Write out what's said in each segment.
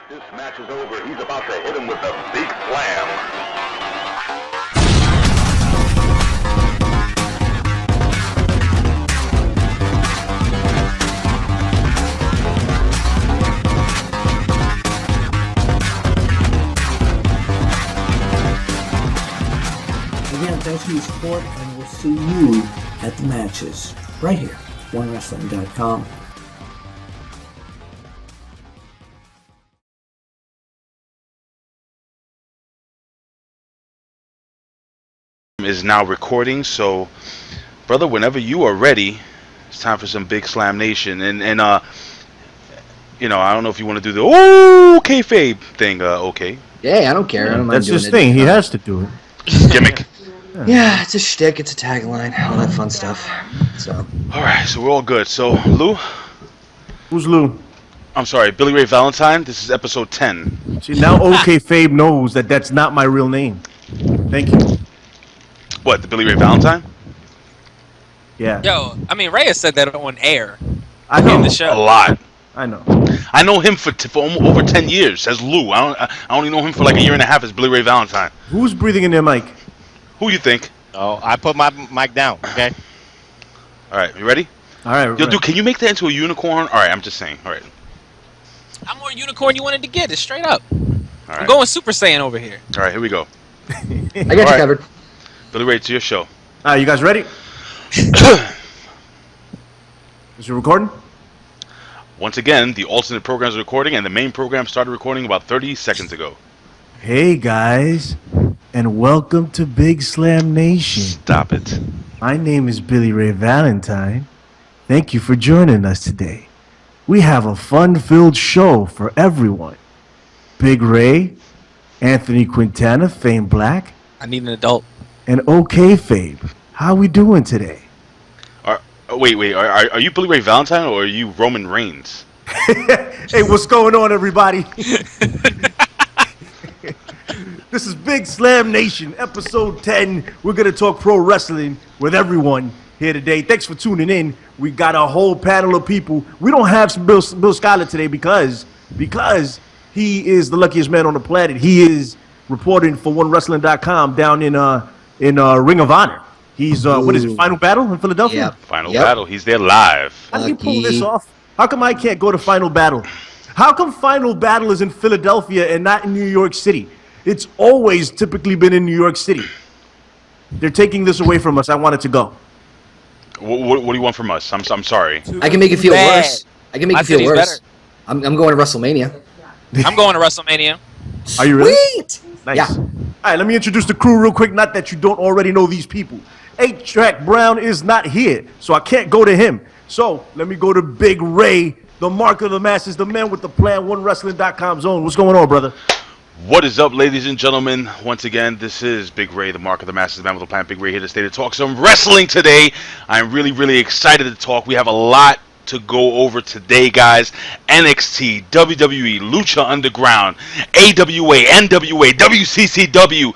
This match is over. He's about to hit him with the big slam. Again, thanks for your support, and we'll see you at the matches right here, OneWrestling.com. Is now recording, so brother, whenever you are ready, it's time for some Big Slam Nation. And you know, I don't know if you want to do the kayfabe thing. Okay. Yeah, I don't care. I don't mind That's doing his it. thing. He has to do it. Gimmick. Yeah, it's a shtick. It's a tagline. All that fun stuff. So. All right, so we're all good. So Lou, Who's Lou? I'm sorry, Billy Ray Valentine. This is episode 10. See, now OK Fabe knows that that's not my real name. Thank you. What, the Billy Ray Valentine? Yeah. Yo, I mean, Reyes said that on air. I know. In the show. A lot. I know. I know him for over 10 years as Lou. I only know him for like a year and a half as Billy Ray Valentine. Who's breathing in their mic? Who you think? Oh, I put my mic down, okay? All right, you ready? All right. Yo, dude, can you make that into a unicorn? All right, I'm just saying. All right. I'm more unicorn you wanted to get. It's straight up. All I'm right. going Super Saiyan over here. All right, here we go. I got All you right. covered. Billy Ray, it's your show. All right, you guys ready? Is it recording? Once again, the alternate program is recording, and the main program started recording about 30 seconds ago. Hey, guys, and welcome to Big Slam Nation. Stop it. My name is Billy Ray Valentine. Thank you for joining us today. We have a fun-filled show for everyone. Big Ray, Anthony Quintana, Fame Black, I need an adult. and OK Fabe. How we doing today? Wait. Are you Billy Ray Valentine or are you Roman Reigns? Hey, what's going on, everybody? This is Big Slam Nation, episode 10. We're going to talk pro wrestling with everyone here today. Thanks for tuning in. We got a whole panel of people. We don't have Bill Skyler today because he is the luckiest man on the planet. He is reporting for OneWrestling.com down in Ring of Honor. He's what is it? Final Battle in Philadelphia. Yep. Final Battle. He's there live. How do you pull Lucky. this off? How come I can't go to Final Battle? How come Final Battle is in Philadelphia and not in New York City? It's always typically been in New York City. They're taking this away from us. I want it to go. What do you want from us? I'm sorry. I can make it feel Bad. worse. I can make My it feel city's worse. better. I'm going to WrestleMania. I'm going to WrestleMania. Are you ready? Sweet! Nice. Yeah. All right, let me introduce the crew real quick. Not that you don't already know these people. 8-Track Brown is not here, so I can't go to him. So let me go to Big Ray, the mark of the masses, the man with the plan, OneWrestling.com zone. What's going on, brother? What is up, ladies and gentlemen? Once again, this is Big Ray, the mark of the masses, the man with the plan. Big Ray here to stay to talk some wrestling today. I'm really excited to talk. We have a lot to go over today, guys. NXT, WWE, Lucha Underground, AWA, NWA, WCCW.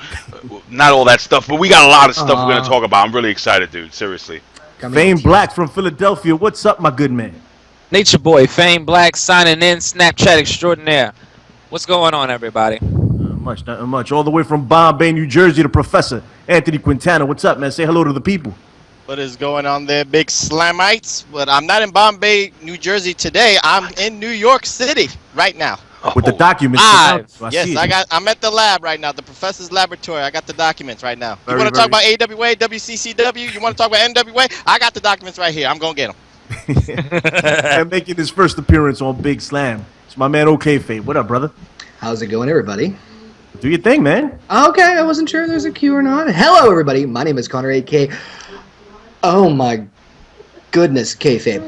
Not all that stuff, but we got a lot of stuff we're going to talk about. I'm really excited, dude. Seriously. Fame Black from Philadelphia. What's up, my good man? Nature Boy, Fame Black, signing in, Snapchat extraordinaire. What's going on, everybody? Nothing much. All the way from Bombay, New Jersey, the Professor Anthony Quintana. What's up, man? Say hello to the people. What is going on there, Big Slamites? But I'm not in Bombay, New Jersey today. I'm in New York City right now. With the documents. Live. So Yes, see it. I'm at the lab right now, the professor's laboratory. I got the documents right now. Very, You want to talk very- about AWA, WCCW? You want to talk about NWA? I got the documents right here. I'm going to get them. And making his first appearance on Big Slam. It's my man OK Fabe. What up, brother? How's it going, everybody? Do your thing, man. Okay, I wasn't sure if there's a cue or not. Hello, everybody. My name is Connor, A.K. Oh, my goodness, kayfabe.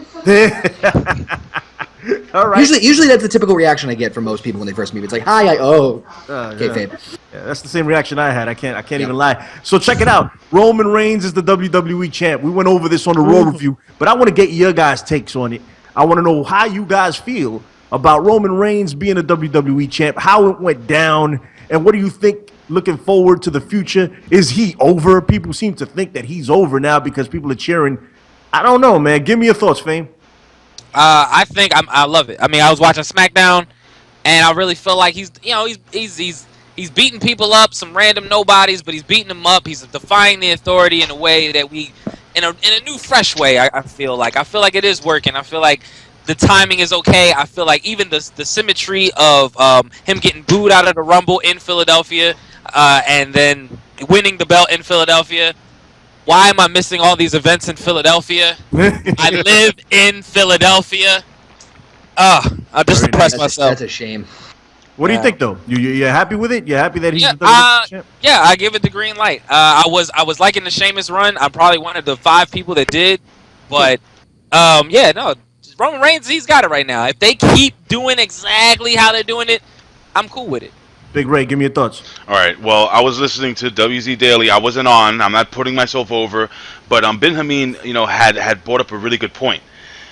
All right. Usually that's the typical reaction I get from most people when they first meet me. It's like, hi, kayfabe. Yeah, that's the same reaction I had. I can't even lie. So check it out. Roman Reigns is the WWE champ. We went over this on the Raw review, but I want to get your guys' takes on it. I want to know how you guys feel about Roman Reigns being a WWE champ, how it went down, and what do you think looking forward to the future? Is he over? People seem to think that he's over now because people are cheering. I don't know, man. Give me your thoughts, Fame. I think I love it. I mean, I was watching SmackDown, and I really feel like he's beating people up, some random nobodies, but he's beating them up. He's defying the authority in a way that in a new, fresh way. I feel like it is working. I feel like the timing is okay. I feel like even the symmetry of him getting booed out of the Rumble in Philadelphia, and then winning the belt in Philadelphia. Why am I missing all these events in Philadelphia? I live in Philadelphia. I just depressed myself. That's a shame. What do you think, though? You're happy with it? You're happy that he's the champ? Yeah, I give it the green light. I was liking the Sheamus run. I'm probably one of the 5 people that did, but yeah, no, Roman Reigns, he's got it right now. If they keep doing exactly how they're doing it, I'm cool with it. Big Ray, give me your thoughts. All right. Well, I was listening to WZ Daily. I wasn't on. I'm not putting myself over, but Ben Hameen, had brought up a really good point.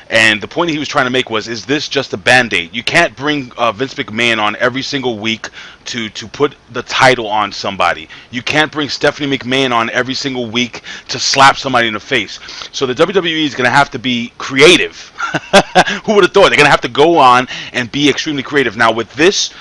And the point he was trying to make was, is this just a Band-Aid? You can't bring Vince McMahon on every single week to put the title on somebody. You can't bring Stephanie McMahon on every single week to slap somebody in the face. So the WWE is going to have to be creative. Who would have thought? They're going to have to go on and be extremely creative. Now, with this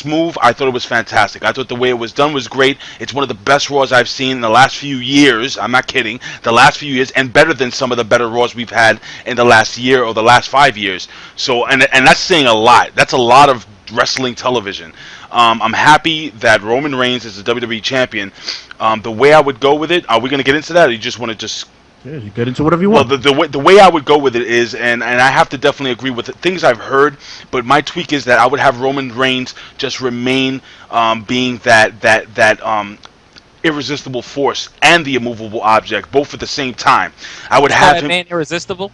move, I thought it was fantastic. I thought the way it was done was great. It's one of the best Raws I've seen in the last few years. I'm not kidding. The last few years, and better than some of the better Raws we've had in the last year or the last 5 years. So, and that's saying a lot. That's a lot of wrestling television. I'm happy that Roman Reigns is the WWE champion. The way I would go with it, are we going to get into that, or you just want to just... Yeah, you get into whatever you want. Well, the way I would go with it is, and I have to definitely agree with the things I've heard, but my tweak is that I would have Roman Reigns just remain being that irresistible force and the immovable object, both at the same time. I would have him irresistible.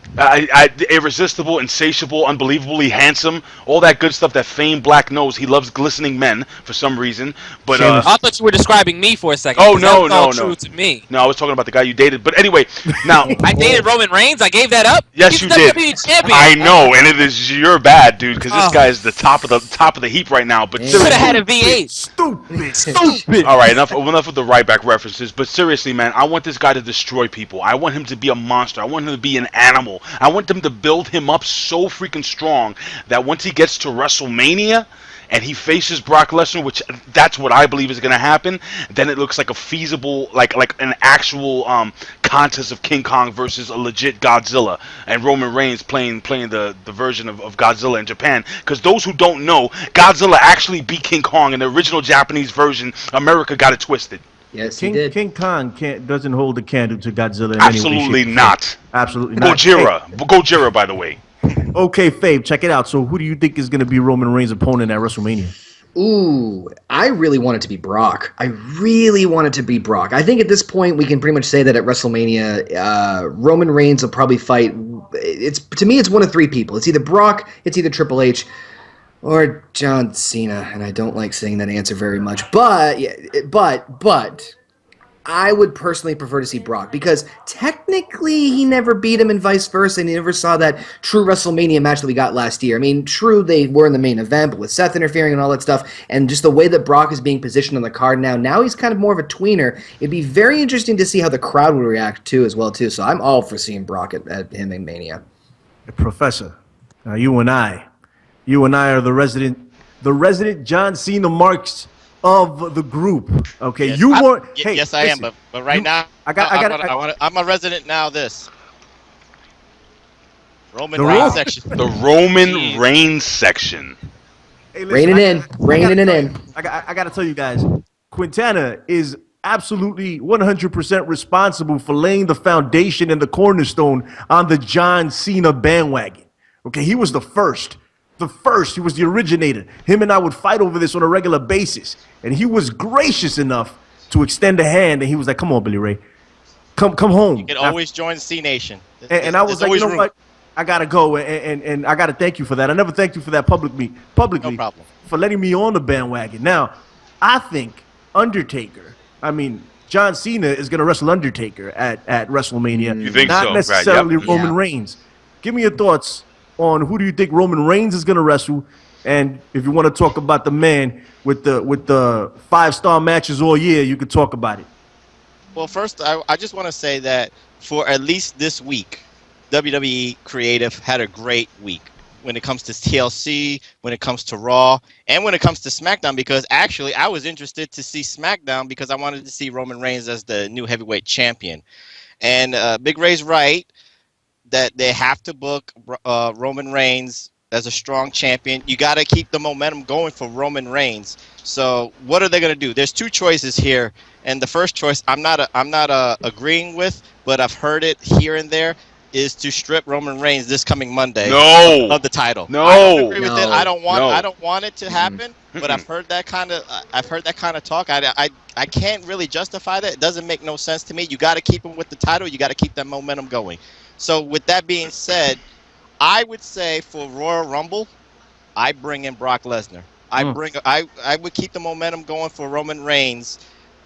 Irresistible, insatiable, unbelievably handsome, all that good stuff that famed Black knows. He loves glistening men for some reason. But I thought you were describing me for a second. Oh no, true to me. No, I was talking about the guy you dated. But anyway, now I dated Roman Reigns. I gave that up. Yes, you did. Champion. I know, and it is your bad, dude, because this guy is the top of the heap right now. But should have had a V8. Stupid. All right, enough with the right back references. But seriously, man, I want this guy to destroy people. I want him to be a monster. I want him to be an animal. I want them to build him up so freaking strong that once he gets to WrestleMania and he faces Brock Lesnar, which that's what I believe is going to happen, then it looks like a feasible, like an actual contest of King Kong versus a legit Godzilla, and Roman Reigns playing the version of Godzilla in Japan. Because those who don't know, Godzilla actually beat King Kong in the original Japanese version. America got it twisted. Yes, he did. King Kong doesn't hold a candle to Godzilla in Absolutely any way, shape, not. Absolutely not. Gojira, by the way. Okay, Fabe, check it out. So who do you think is going to be Roman Reigns' opponent at WrestleMania? Ooh, I really want it to be Brock. I think at this point we can pretty much say that at WrestleMania, Roman Reigns will probably fight. To me, it's one of 3 people. It's either Brock, it's either Triple H, or John Cena. And I don't like saying that answer very much. But I would personally prefer to see Brock, because technically he never beat him and vice versa, and he never saw that true WrestleMania match that we got last year. I mean, true, they were in the main event, but with Seth interfering and all that stuff, and just the way that Brock is being positioned on the card now he's kind of more of a tweener. It'd be very interesting to see how the crowd would react too, so I'm all for seeing Brock at him in Mania. Professor, now you and I are the resident John Cena marks of the group. Okay, yes, you weren't. Hey, yes, I am. But right now, I'm a resident now. Roman Reigns section. The Roman Reigns section. Hey, listen, Reining it in. I gotta tell you guys, Quintana is absolutely 100% responsible for laying the foundation and the cornerstone on the John Cena bandwagon. Okay, he was the first. He was the originator. Him and I would fight over this on a regular basis. And he was gracious enough to extend a hand. And he was like, come on, Billy Ray. Come home. You can always join C Nation. And I was like, you know what? I got to go. And I got to thank you for that. I never thanked you for that publicly No problem. for letting me on the bandwagon. Now, I think John Cena is going to wrestle Undertaker at WrestleMania. You think not so? necessarily Right, yep. Roman Reigns. Give me your thoughts on who do you think Roman Reigns is going to wrestle, and if you want to talk about the man with the 5-star matches all year, you could talk about it. Well, first, I just want to say that for at least this week, WWE Creative had a great week. when it comes to TLC, when it comes to Raw, and when it comes to SmackDown, because actually I was interested to see SmackDown because I wanted to see Roman Reigns as the new heavyweight champion. And Big Ray's right that they have to book Roman Reigns as a strong champion. You got to keep the momentum going for Roman Reigns. So what are they going to do? There's two choices here, and the first choice I'm not agreeing with, but I've heard it here and there, is to strip Roman Reigns this coming Monday of the title. No, I don't agree with it. I don't want it to happen. Mm-mm. But I've heard that kind of talk. I can't really justify that. It doesn't make no sense to me. You got to keep him with the title. You got to keep that momentum going. So with that being said, I would say for Royal Rumble, I bring in Brock Lesnar. I would keep the momentum going for Roman Reigns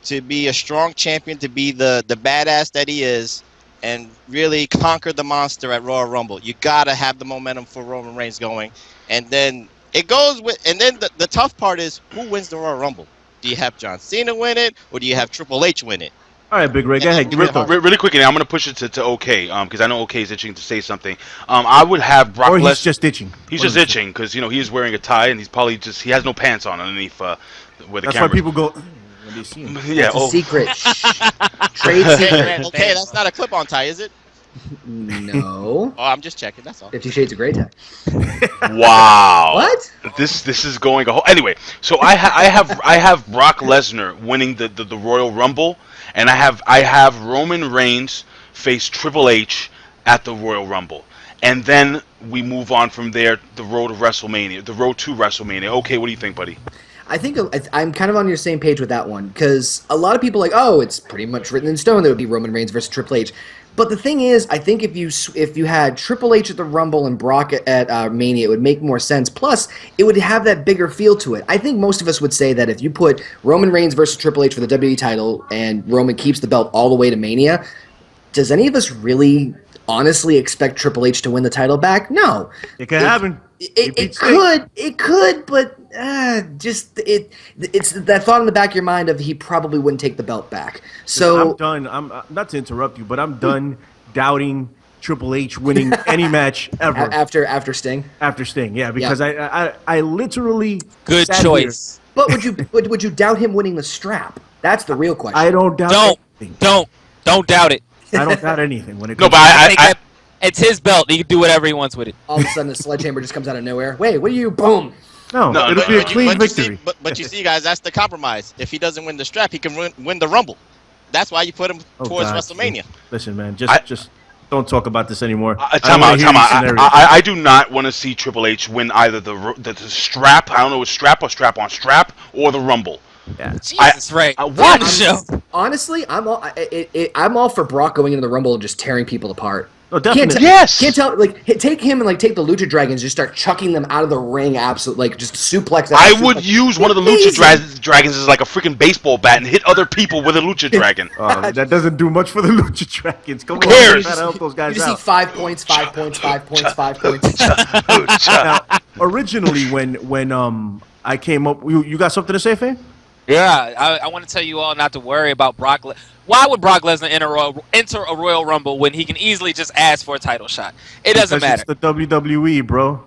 to be a strong champion, to be the badass that he is, and really conquer the monster at Royal Rumble. You gotta have the momentum for Roman Reigns going, and then it goes with. And then the tough part is who wins the Royal Rumble. Do you have John Cena win it, or do you have Triple H win it? All right, Big Ray, go ahead. Really quickly, I'm going to push it to OK, because I know OK is itching to say something. I would have Brock Lesnar. Or he's just itching. He's just itching because he is wearing a tie and he's probably he has no pants on underneath where the That's camera. why people go. When they see him. Yeah, It's a secret. Trade secret. Okay, that's not a clip-on tie, is it? No. Oh, I'm just checking. That's all. 50 Shades of Grey tie. Wow. What? This is going a whole. Anyway, so I have Brock Lesnar winning the Royal Rumble, and I have Roman Reigns face Triple H at the Royal Rumble, and then we move on from there. The road to WrestleMania. Okay, what do you think, buddy? I think I'm kind of on your same page with that one, because a lot of people are like, oh, it's pretty much written in stone that it would be Roman Reigns versus Triple H. But the thing is, I think if you had Triple H at the Rumble and Brock at Mania, it would make more sense. Plus, it would have that bigger feel to it. I think most of us would say that if you put Roman Reigns versus Triple H for the WWE title and Roman keeps the belt all the way to Mania, does any of us really honestly expect Triple H to win the title back? No. It could happen. It could, but it's that thought in the back of your mind of he probably wouldn't take the belt back. So I'm done. I'm not to interrupt you, but I'm done doubting Triple H winning any match ever after Sting. After Sting, yeah, because I literally Good choice. But would you doubt him winning the strap? That's the real question. I don't doubt. Don't doubt it. I don't doubt anything when it No, comes. but I it's his belt. He can do whatever he wants with it. All of a sudden, the sledgehammer just comes out of nowhere. Wait, what are you? Boom. No, it'll be a clean victory. But you see, guys, that's the compromise. If he doesn't win the strap, he can win the Rumble. That's why you put him towards WrestleMania. Listen, man, just don't talk about this anymore. Time out. I do not want to see Triple H win either the strap. I don't know, strap or strap or the Rumble. Yeah. Jesus, right. What? Honestly, I'm all for Brock going into the Rumble and just tearing people apart. Oh, definitely. Can't tell. Like, take him and take the Lucha Dragons, just start chucking them out of the ring. Absolutely, just suplex. I would use one of the Lucha Dragons as like a freaking baseball bat and hit other people with a Lucha Dragon. That doesn't do much for the Lucha Dragons. Come on, cares? gotta help those guys you just out. see 5 points, 5 points, 5 points, 5 points. Now, originally, when I came up, you got something to say, Faye? Yeah, I want to tell you all not to worry about Brock. Why would Brock Lesnar enter a Royal Rumble when he can easily just ask for a title shot? It doesn't matter. It's the WWE, bro.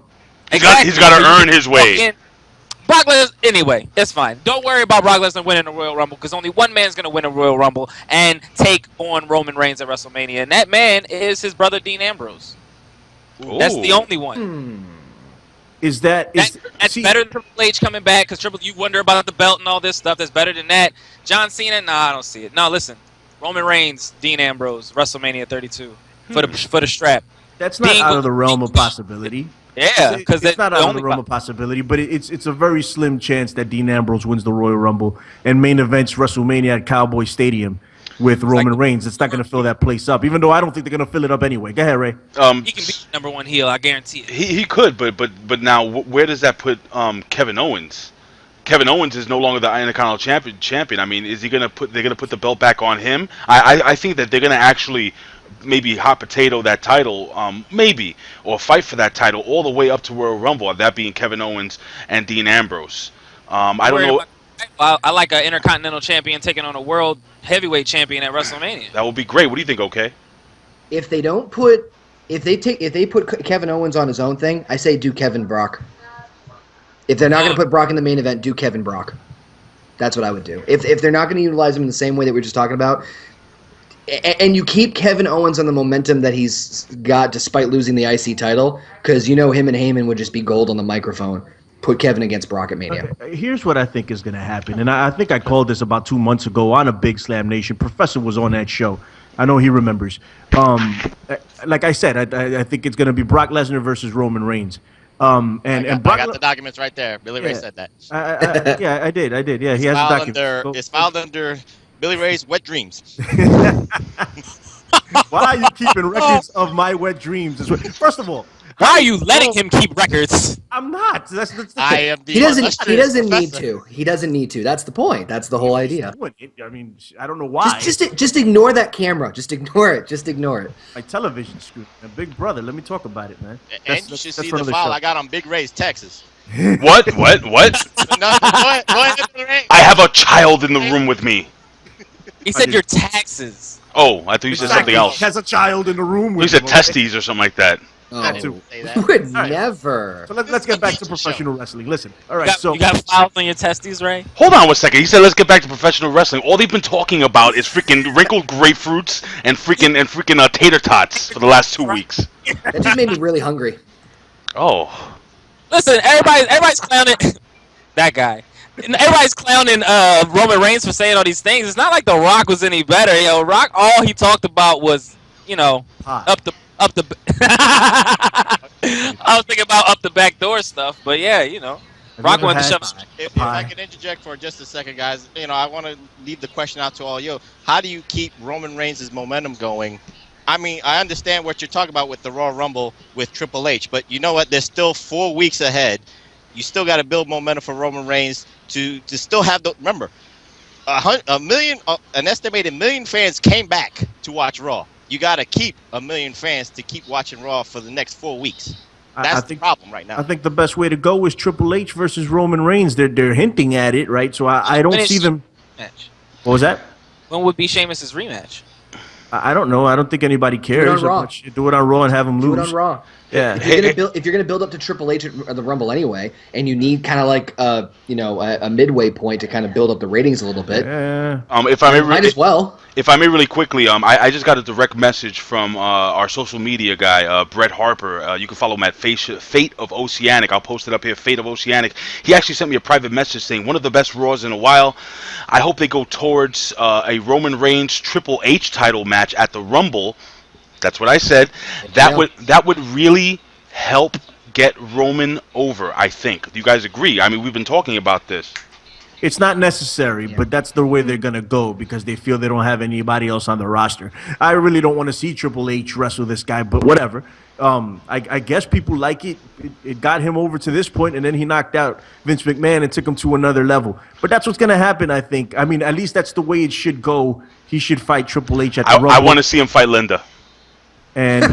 Exactly. He's got to earn his way. Brock Lesnar, anyway, it's fine. Don't worry about Brock Lesnar winning a Royal Rumble because only one man's going to win a Royal Rumble and take on Roman Reigns at WrestleMania, and that man is his brother Dean Ambrose. Ooh. That's the only one. Is that's better than Triple H coming back because you wonder about the belt and all this stuff. That's better than that. John Cena, nah, I don't see it. No, listen, Roman Reigns, Dean Ambrose, WrestleMania 32 for the strap. That's not out of the realm of possibility. Yeah, because it's not out of the realm of possibility, but it's a very slim chance that Dean Ambrose wins the Royal Rumble and main events WrestleMania at Cowboy Stadium with Roman Reigns. It's not going to fill that place up, even though I don't think they're going to fill it up anyway. Go ahead, Ray. He can be number one heel, I guarantee it. He could, but now where does that put Kevin Owens? Kevin Owens is no longer the Intercontinental champion. I mean, they're gonna put the belt back on him? I think that they're gonna actually maybe hot potato that title, or fight for that title all the way up to Royal Rumble. That being Kevin Owens and Dean Ambrose. I don't know. I like an Intercontinental champion taking on a World Heavyweight champion at WrestleMania. That would be great. What do you think? Okay. If they don't put If they put Kevin Owens on his own thing, I say do Kevin Brock. If they're not going to put Brock in the main event, do Kevin Brock. That's what I would do. If they're not going to utilize him in the same way that we were just talking about, and you keep Kevin Owens on the momentum that he's got despite losing the IC title, because you know him and Heyman would just be gold on the microphone. Put Kevin against Brock at Mania. Okay, here's what I think is going to happen, and I think I called this about 2 months ago on a Big Slam Nation. Professor was on that show. I know he remembers. Like I said, I think it's going to be Brock Lesnar versus Roman Reigns. I got the documents right there. Billy Ray said that. I did. Yeah, he has the documents. It's filed under Billy Ray's wet dreams. Why are you keeping records of my wet dreams? First of all, why are you letting him keep records? I'm not. That's the thing. I am the He doesn't need to. He doesn't need to. That's the point. That's the whole idea. I mean, I don't know why. Just ignore that camera. Just ignore it. Just ignore it. My television screen. Big brother. Let me talk about it, man. And you should see the file I got on Big Ray's Texas. What? No, go ahead, Billy Ray. I have a child in the room with me. He said your taxes. Oh, I thought you said something else. He has a child in the room with You said him. testes or something like that. That too. Would never. So let's get back to professional wrestling. Listen, all right. You got files on your testes, Ray? Hold on 1 second. He said let's get back to professional wrestling. All they've been talking about is freaking wrinkled grapefruits and freaking tater tots for the last 2 weeks. That just made me really hungry. Oh. Listen, everybody's clowning that guy. Everybody's clowning Roman Reigns for saying all these things. It's not like The Rock was any better. You know, Rock, all he talked about was, you know, up the. I was thinking about up the back door stuff, but yeah, you know, Rock went to shove. If I can interject for just a second, guys, you know, I want to leave the question out to all you. How do you keep Roman Reigns' momentum going? I mean, I understand what you're talking about with the Royal Rumble with Triple H, but you know what? There's still 4 weeks ahead. You still got to build momentum for Roman Reigns to still have the. Remember, an estimated million fans came back to watch Raw. You got to keep 1 million fans to keep watching Raw for the next 4 weeks. That's the problem right now. I think the best way to go is Triple H versus Roman Reigns. They're hinting at it, right? So I don't see them. Match. What was that? When would be Sheamus' rematch? I don't know. I don't think anybody cares. Do it on Raw. Do it on Raw and have him lose. Do it on Raw. Yeah. If you're gonna build up to Triple H at the Rumble anyway, and you need kind of like a midway point to kind of build up the ratings a little bit. If I may, might as well. If I may, really quickly, I just got a direct message from our social media guy, Brett Harper. You can follow him at Fate of Oceanic. I'll post it up here. Fate of Oceanic. He actually sent me a private message saying one of the best Raws in a while. I hope they go towards a Roman Reigns Triple H title match at the Rumble. That's what I said. That would really help get Roman over, I think. Do you guys agree? I mean, we've been talking about this. It's not necessary, but that's the way they're going to go because they feel they don't have anybody else on the roster. I really don't want to see Triple H wrestle this guy, but whatever. I guess people like it. It got him over to this point, and then he knocked out Vince McMahon and took him to another level. But that's what's going to happen, I think. I mean, at least that's the way it should go. He should fight Triple H at the Rumble. I want to see him fight Linda. And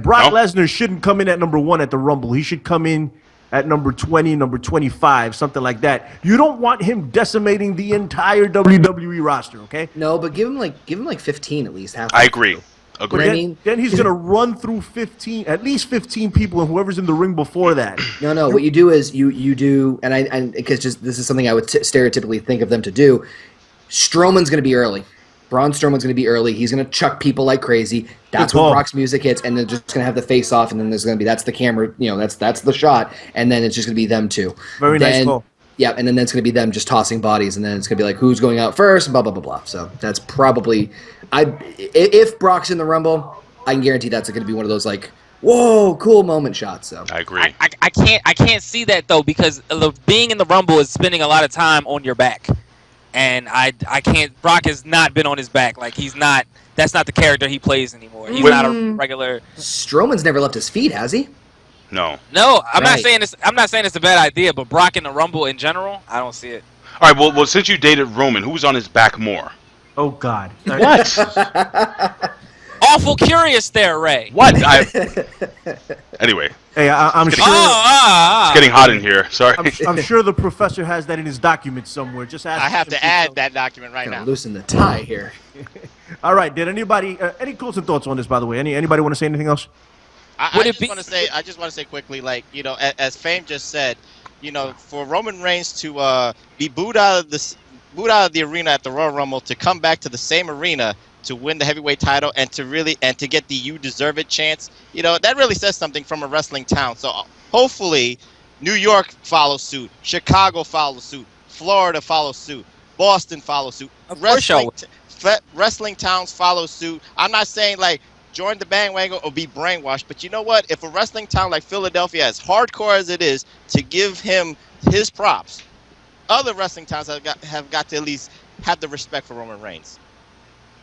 Brock Lesnar shouldn't come in at number 1 at the Rumble. He should come in at number 20, number 25, something like that. You don't want him decimating the entire WWE roster, okay? No, but give him like 15 at least. I agree. Then he's gonna run through at least 15 people, and whoever's in the ring before that. No. What you do is you do, and because just this is something I would stereotypically think of them to do. Strowman's gonna be early. Braun Strowman's going to be early. He's going to chuck people like crazy. That's when Brock's music hits, and they're just going to have the face off, and then there's going to be that's the camera, that's the shot, and then it's just going to be them two. Nice call. Yeah, and then it's going to be them just tossing bodies, and then it's going to be like who's going out first, blah blah blah blah. So that's probably if Brock's in the Rumble, I can guarantee that's going to be one of those like whoa cool moment shots. So I agree. I can't see that though because being in the Rumble is spending a lot of time on your back. And I can't. Brock has not been on his back. Like he's not. That's not the character he plays anymore. He's not a regular. Strowman's never left his feet, has he? No. No, I'm not saying this. I'm not saying it's a bad idea, but Brock in the Rumble in general, I don't see it. All right. Well, since you dated Roman, who's on his back more? Oh God. What? Awful curious there, Ray. What? Anyway. Hey, I'm sure. It's getting hot in here. Sorry. I'm sure the professor has that in his documents somewhere. Just ask. I have to add that document right now. Loosen the tie here. All right. Did anybody any closing thoughts on this? By the way, anybody want to say anything else? Would I it be- I just want to say quickly, like, you know, as Fame just said, you know, for Roman Reigns to be booed out of the arena at the Royal Rumble, to come back to the same arena to win the heavyweight title and to get the "You Deserve It" chance, you know, that really says something from a wrestling town. So hopefully, New York follows suit, Chicago follows suit, Florida follows suit, Boston follows suit. Of course y'all Wrestling towns follow suit. I'm not saying like join the bandwagon or be brainwashed, but you know what? If a wrestling town like Philadelphia, as hardcore as it is, to give him his props, other wrestling towns have got to at least have the respect for Roman Reigns.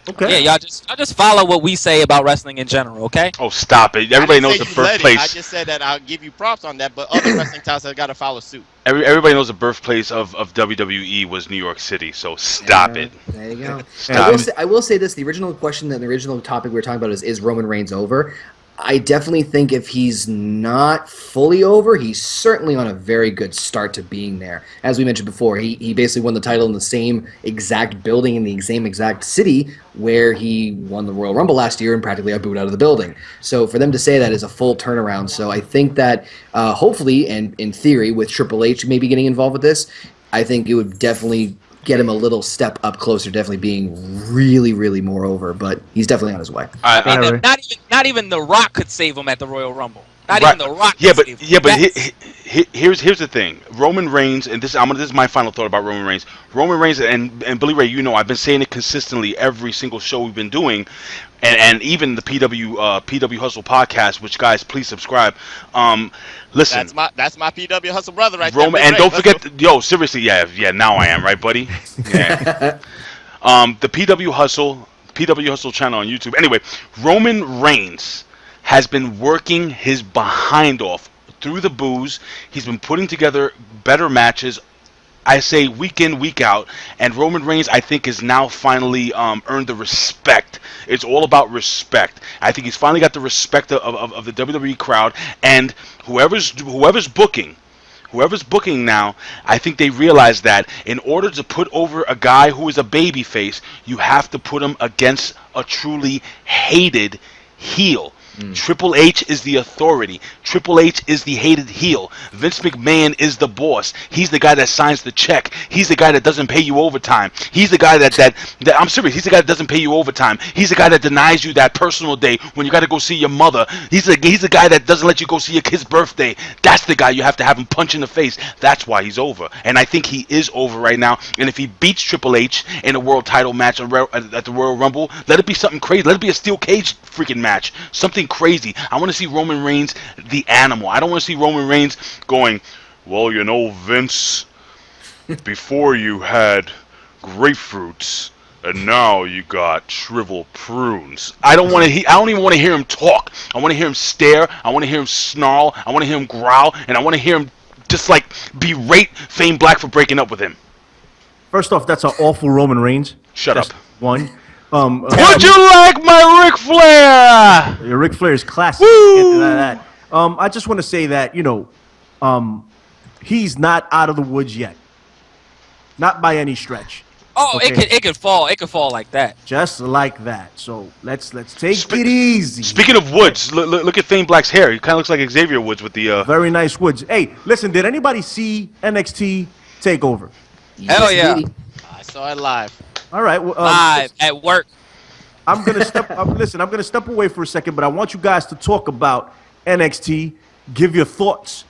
Okay. Yeah, y'all just follow what we say about wrestling in general, okay? Oh, stop it! Everybody knows the birthplace. I just said that I'll give you props on that, but other wrestling towns have got to follow suit. Everybody knows the birthplace of WWE was New York City. So stop it. There you go. Stop. I will say this: the original question, the original topic we were talking about is Roman Reigns over? I definitely think if he's not fully over, he's certainly on a very good start to being there. As we mentioned before, he basically won the title in the same exact building in the same exact city where he won the Royal Rumble last year and practically got booed out of the building. So for them to say that is a full turnaround. So I think that hopefully, and in theory, with Triple H maybe getting involved with this, I think it would definitely get him a little step up closer, definitely being really, really more over. But he's definitely on his way. Not even The Rock could save him at the Royal Rumble. Not Right. even The Rock. Yeah, could but save him. here's the thing. Roman Reigns, and this is my final thought about Roman Reigns. Roman Reigns and Billy Ray, you know, I've been saying it consistently every single show we've been doing, and even the PW Hustle podcast, which guys please subscribe. Listen, That's my PW Hustle brother right Roman, there. and don't forget, yo, seriously, yeah, now I am right, buddy. Yeah. The PW Hustle channel on YouTube. Anyway, Roman Reigns has been working his behind off through the booze. He's been putting together better matches, I say, week in, week out. And Roman Reigns, I think, has now finally earned the respect. It's all about respect. I think he's finally got the respect of the WWE crowd. And whoever's booking now, I think they realize that in order to put over a guy who is a babyface, you have to put him against a truly hated heel. Triple H is the authority. Triple H is the hated heel. Vince McMahon is the boss. He's the guy that signs the check. He's the guy that doesn't pay you overtime. He's the guy that I'm serious. He's the guy that doesn't pay you overtime. He's the guy that denies you that personal day when you got to go see your mother. He's the guy that doesn't let you go see your kid's birthday. That's the guy you have to have him punch in the face. That's why he's over. And I think he is over right now. And if he beats Triple H in a world title match at the Royal Rumble, let it be something crazy. Let it be a steel cage freaking match. Something crazy. I want to see Roman Reigns the animal. I don't want to see Roman Reigns going, well, you know, Vince, before you had grapefruits and now you got shriveled prunes. I don't even want to hear him talk. I want to hear him stare. I want to hear him snarl. I want to hear him growl, and I want to hear him just like berate Fame Black for breaking up with him. First off, that's an awful Roman Reigns. Shut That's up. One. Would you like my Ric Flair? Your Ric Flair is classic. Woo! Can't deny that. I just want to say that, you know, he's not out of the woods yet. Not by any stretch. Oh, Okay. it could fall. It could fall like that. Just like that. So let's take it easy. Speaking of Woods, look at Fame Black's hair. He kind of looks like Xavier Woods with the. Very nice woods. Hey, listen, did anybody see NXT Takeover? Hell yeah. indeed. I saw it live. All right. Well, Live at work. I'm gonna step. Listen, I'm gonna step away for a second, but I want you guys to talk about NXT. Give your thoughts.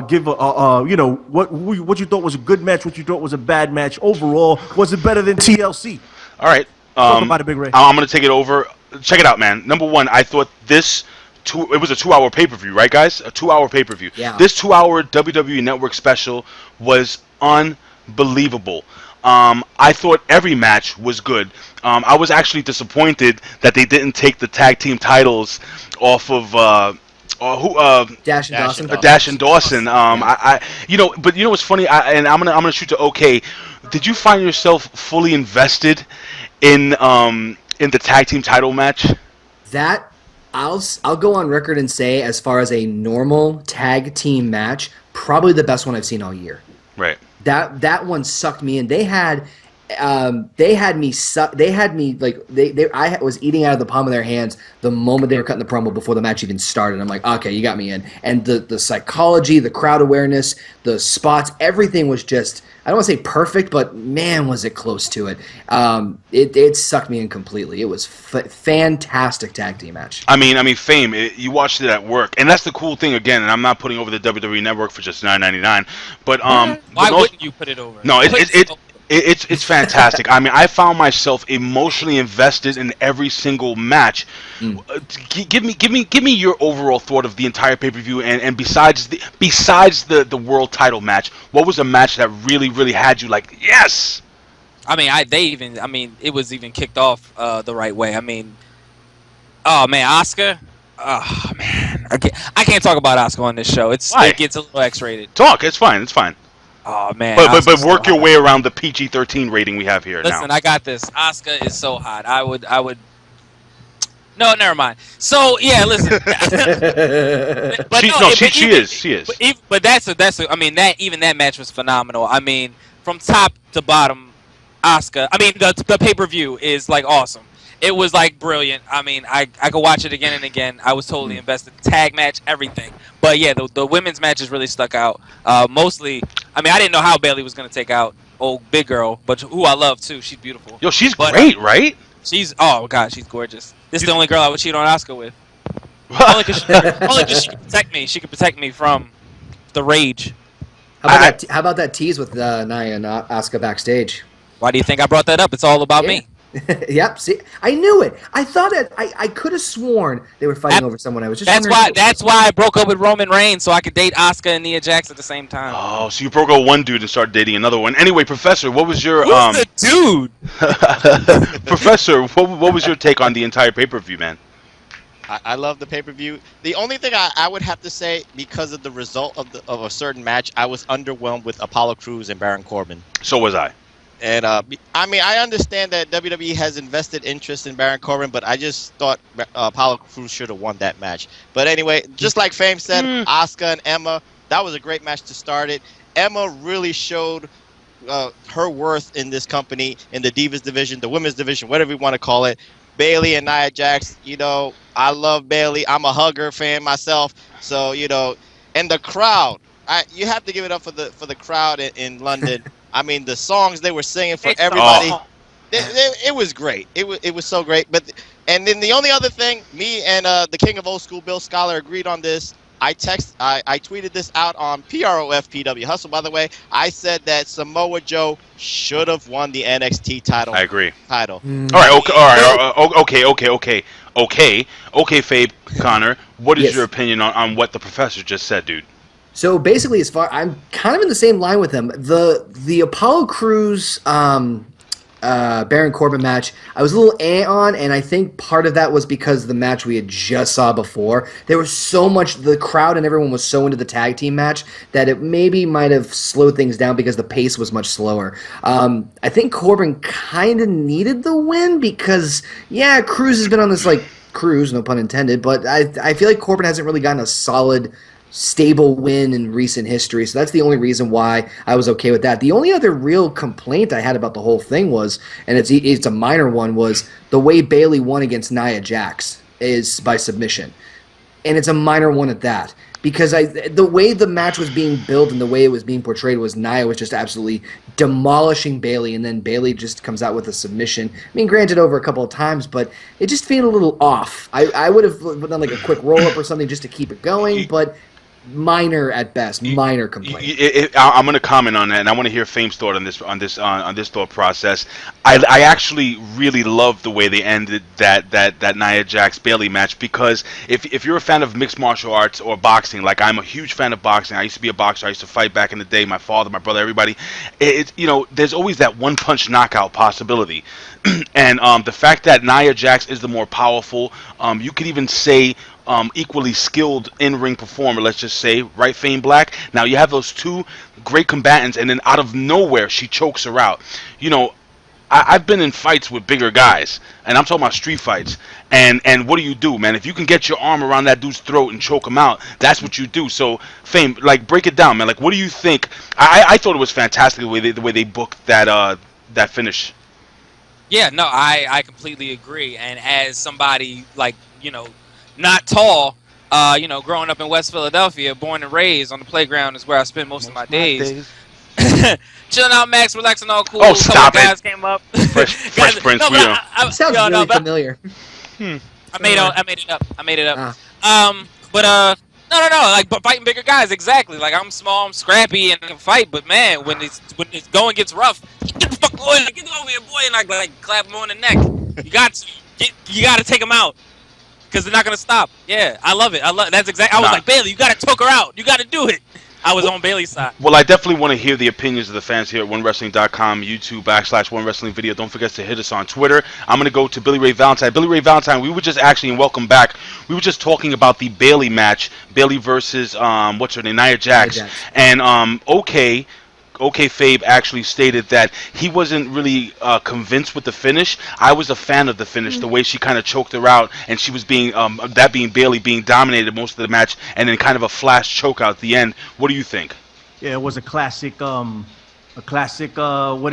Give you know what you thought was a good match, what you thought was a bad match. Overall, was it better than TLC? All right. Talk about it, Big Ray. I'm gonna take it over. Check it out, man. Number one, I thought it was a 2-hour pay-per-view, right, guys? A 2-hour pay-per-view. Yeah. This 2-hour WWE Network special was unbelievable. I thought every match was good. I was actually disappointed that they didn't take the tag team titles off of Dash and Dawson. Dash and Dawson. But you know what's funny? I'm gonna shoot to OK. Did you find yourself fully invested in the tag team title match? That I'll go on record and say, as far as a normal tag team match, probably the best one I've seen all year. Right. That one sucked me in. They had they had me like I was eating out of the palm of their hands the moment they were cutting the promo before the match even started. I'm like, okay, you got me in. And the psychology, the crowd awareness, the spots, everything was just, I don't want to say perfect, but man, was it close to it. It sucked me in completely. It was fantastic tag team match. I mean, Fame. You watched it at work, and that's the cool thing again. And I'm not putting over the WWE Network for just $9.99, but why wouldn't you put it over? No, it's fantastic. I mean, I found myself emotionally invested in every single match. Give me your overall thought of the entire pay-per-view, and besides the world title match, what was a match that really had you like, yes? I mean, it was even kicked off the right way. I mean, oh man, Asuka. Oh man, I can't talk about Asuka on this show. It gets a little X-rated. Talk. It's fine. It's fine. Oh man, but work your way around the PG-13 rating we have here. Listen, now. I got this. Asuka is so hot. I would. No, never mind. So yeah, listen. She is. But that's. I mean, that match was phenomenal. I mean, from top to bottom, Asuka. I mean, the pay-per-view is like awesome. It was like brilliant. I mean, I could watch it again and again. I was totally invested. Tag match, everything. But yeah, the women's matches really stuck out. Mostly, I mean, I didn't know how Bayley was gonna take out old big girl, but who I love too. She's beautiful. Yo, she's great, right? Oh god, she's gorgeous. This is the only girl I would cheat on Asuka with. only because she can protect me. She can protect me from the rage. How about that tease with Nia and Asuka backstage? Why do you think I brought that up? It's all about me. Yep. See, I knew it. I thought it. I could have sworn they were fighting over someone. I was just. That's why I broke up with Roman Reigns so I could date Asuka and Nia Jax at the same time. Oh, so you broke up one dude and started dating another one. Anyway, Professor, what was your Who's the dude? Professor, what was your take on the entire pay-per-view, man? I love the pay-per-view. The only thing I would have to say, because of the result of a certain match, I was underwhelmed with Apollo Crews and Baron Corbin. So was I. And I mean, I understand that WWE has invested interest in Baron Corbin, but I just thought Apollo Crews should have won that match. But anyway, just like Fame said, Asuka and Emma, that was a great match to start it. Emma really showed her worth in this company, in the Divas division, the women's division, whatever you want to call it. Bayley and Nia Jax, you know, I love Bayley. I'm a hugger fan myself, so you know, and the crowd. You have to give it up for the crowd in London. I mean, the songs they were singing for everybody, it was great. It was so great. And then the only other thing, me and the King of Old School, Bill Scholar, agreed on this. I tweeted this out on PROFPW Hustle, by the way. I said that Samoa Joe should have won the NXT title. I agree. All right. Okay, Fabe, Connor, what is your opinion on what the Professor just said, dude? So basically, I'm kind of in the same line with him. The Apollo Crews Baron Corbin match, I was a little on, and I think part of that was because of the match we had just saw before. There was so much, the crowd and everyone was so into the tag team match that it maybe might have slowed things down because the pace was much slower. I think Corbin kind of needed the win because, yeah, Crews has been on this, like, cruise, no pun intended, but I feel like Corbin hasn't really gotten a solid, stable win in recent history, so that's the only reason why I was okay with that. The only other real complaint I had about the whole thing was, and it's a minor one, was the way Bayley won against Nia Jax is by submission, and it's a minor one at that, because the way the match was being built and the way it was being portrayed was Nia was just absolutely demolishing Bayley, and then Bayley just comes out with a submission. I mean, granted, over a couple of times, but it just felt a little off. I would have done like a quick roll-up or something just to keep it going, but minor at best, minor complaint. I'm going to comment on that, and I want to hear Fame's thought on this thought process. I actually really love the way they ended that Nia Jax Bayley match, because if you're a fan of mixed martial arts or boxing, like I'm a huge fan of boxing. I used to be a boxer. I used to fight back in the day. My father, my brother, everybody. There's always that one punch knockout possibility, and the fact that Nia Jax is the more powerful, you could even say, equally skilled in-ring performer, let's just say, right, Fame Black? Now you have those two great combatants, and then out of nowhere she chokes her out. You know, I've been in fights with bigger guys, and I'm talking about street fights, and what do, man? If you can get your arm around that dude's throat and choke him out, that's what you do. So, Fame, like, break it down, man. Like, what do you think? I thought it was fantastic the way they booked that that finish. Yeah, no, I completely agree. And as somebody like, not tall, growing up in West Philadelphia, born and raised on the playground is where I spend most of my days. Chilling out, Max, relaxing, all cool. Oh, stop it! Guys came up. Fresh Prince, no, Sounds really familiar. I made it up. No. Like, but fighting bigger guys, exactly. Like, I'm small, I'm scrappy, and I can fight. But man, when it's going gets rough, get the fuck away, get over here, boy, and like clap him on the neck. You got to take him out, because they're not gonna stop. Yeah, I love it. That's exactly. I was like, Bailey, you gotta choke her out. You gotta do it. I was on Bailey's side. Well, I definitely want to hear the opinions of the fans here at OneWrestling.com, YouTube /OneWrestling Video. Don't forget to hit us on Twitter. I'm going to go to Billy Ray Valentine. Billy Ray Valentine, we were just actually, and welcome back, we were just talking about the Bailey match. Bailey versus, what's her name, Nia Jax. And, OK Fabe actually stated that he wasn't really convinced with the finish. I was a fan of the finish, the way she kind of choked her out, and she was being, that being Bailey, being dominated most of the match, and then kind of a flash choke out at the end. What do you think? Yeah, it was a classic, what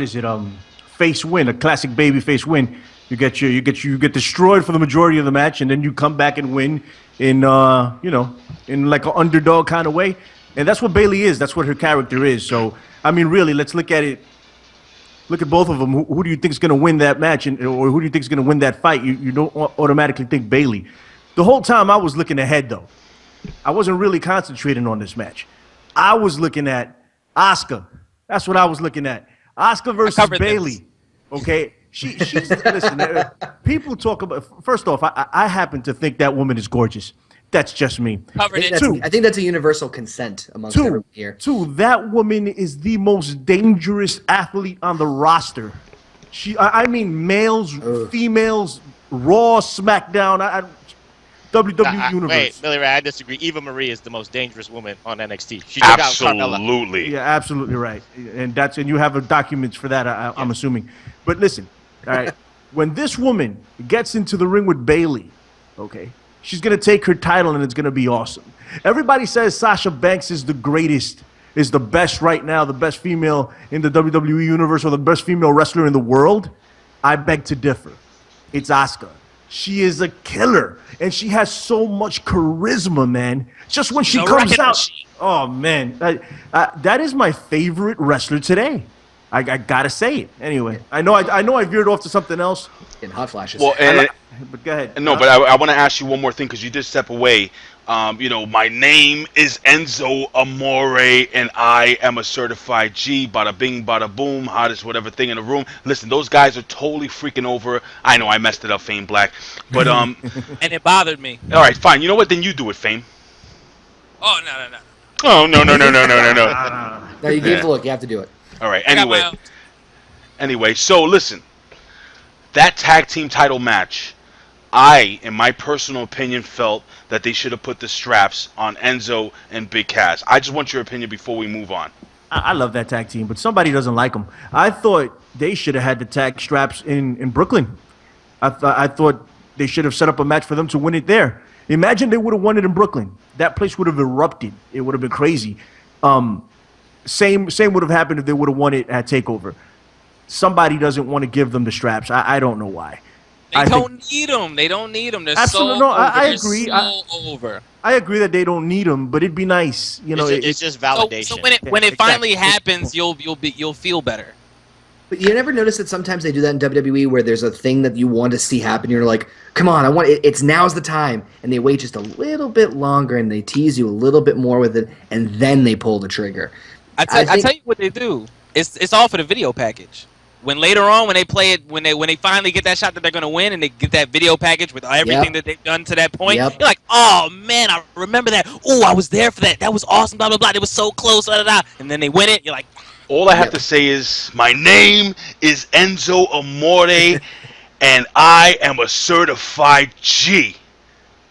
is it, face win, a classic baby face win. You get destroyed for the majority of the match, and then you come back and win in, in like an underdog kind of way. And that's what Bailey is. That's what her character is. So, I mean, really, let's look at it. Look at both of them. Who do you think is going to win that match, or who do you think is going to win that fight? You don't automatically think Bailey. The whole time I was looking ahead, though. I wasn't really concentrating on this match. I was looking at Asuka. That's what I was looking at. Asuka versus Bailey. Okay? She's listen, people talk about, first off, I happen to think that woman is gorgeous. That's just me. I think that's a universal consent amongst everyone here. Two, that woman is the most dangerous athlete on the roster. I mean, males, females, Raw, SmackDown, WWE Universe. Wait, Billy Ray, I disagree. Eva Marie is the most dangerous woman on NXT. She took out Carmella. Yeah, absolutely right. And you have documents for that, I'm assuming. But listen, all right, when this woman gets into the ring with Bailey, okay, she's going to take her title, and it's going to be awesome. Everybody says Sasha Banks is the greatest, is the best right now, the best female in the WWE Universe, or the best female wrestler in the world. I beg to differ. It's Asuka. She is a killer, and she has so much charisma, man. Just when she comes out. Oh, man. That is my favorite wrestler today. I got to say it. Anyway, I know I veered off to something else. In hot flashes. Well, but go ahead. No, but I want to ask you one more thing, because you did step away. My name is Enzo Amore, and I am a certified G. Bada bing, bada boom, hottest whatever thing in the room. Listen, those guys are totally freaking over. I know I messed it up, Fame Black, but and it bothered me. All right, fine. You know what? Then you do it, Fame. Oh no. Oh no. No, you gave the look. You have to do it. All right. Anyway. So listen, that tag team title match. I, in my personal opinion, felt that they should have put the straps on Enzo and Big Cass. I just want your opinion before we move on. I love that tag team, but somebody doesn't like them. I thought they should have had the tag straps in Brooklyn. I thought they should have set up a match for them to win it there. Imagine they would have won it in Brooklyn. That place would have erupted. It would have been crazy. Same would have happened if they would have won it at TakeOver. Somebody doesn't want to give them the straps. I don't know why. They don't need them. They're absolutely, so no, I over. agree. So over. I agree that they don't need them, but it'd be nice. It's just validation. So when it finally happens, you'll feel better. But you never notice that sometimes they do that in WWE, where there's a thing that you want to see happen. You're like, come on, I want it. It's now's the time, and they wait just a little bit longer, and they tease you a little bit more with it, and then they pull the trigger. I tell you what they do. It's all for the video package. When later on, when they play it, when they finally get that shot that they're gonna win, and they get that video package with everything that they've done to that point, you're like, oh man, I remember that. Oh, I was there for that. That was awesome. Blah blah blah. It was so close. Blah, blah, blah. And then they win it. You're like, all I have to say is, my name is Enzo Amore, and I am a certified G,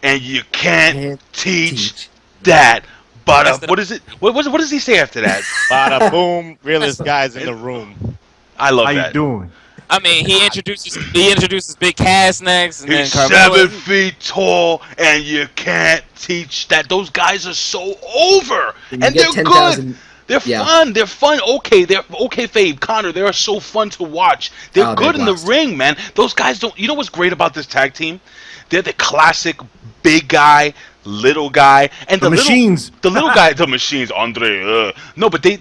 and you can't teach that. But what is it? What does he say after that? Bada boom, realest guys in the room. I love that. How you doing? I mean, he introduces Big Cass next, and he's then 7 feet tall, and you can't teach that. Those guys are so over, and they're good. They're fun. They're fun. Okay, Fabe, Connor. They are so fun to watch. They're good in the ring, man. Those guys don't. You know what's great about this tag team? They're the classic big guy, little guy, and the machines. The little guy, the machines. Andre. No, but they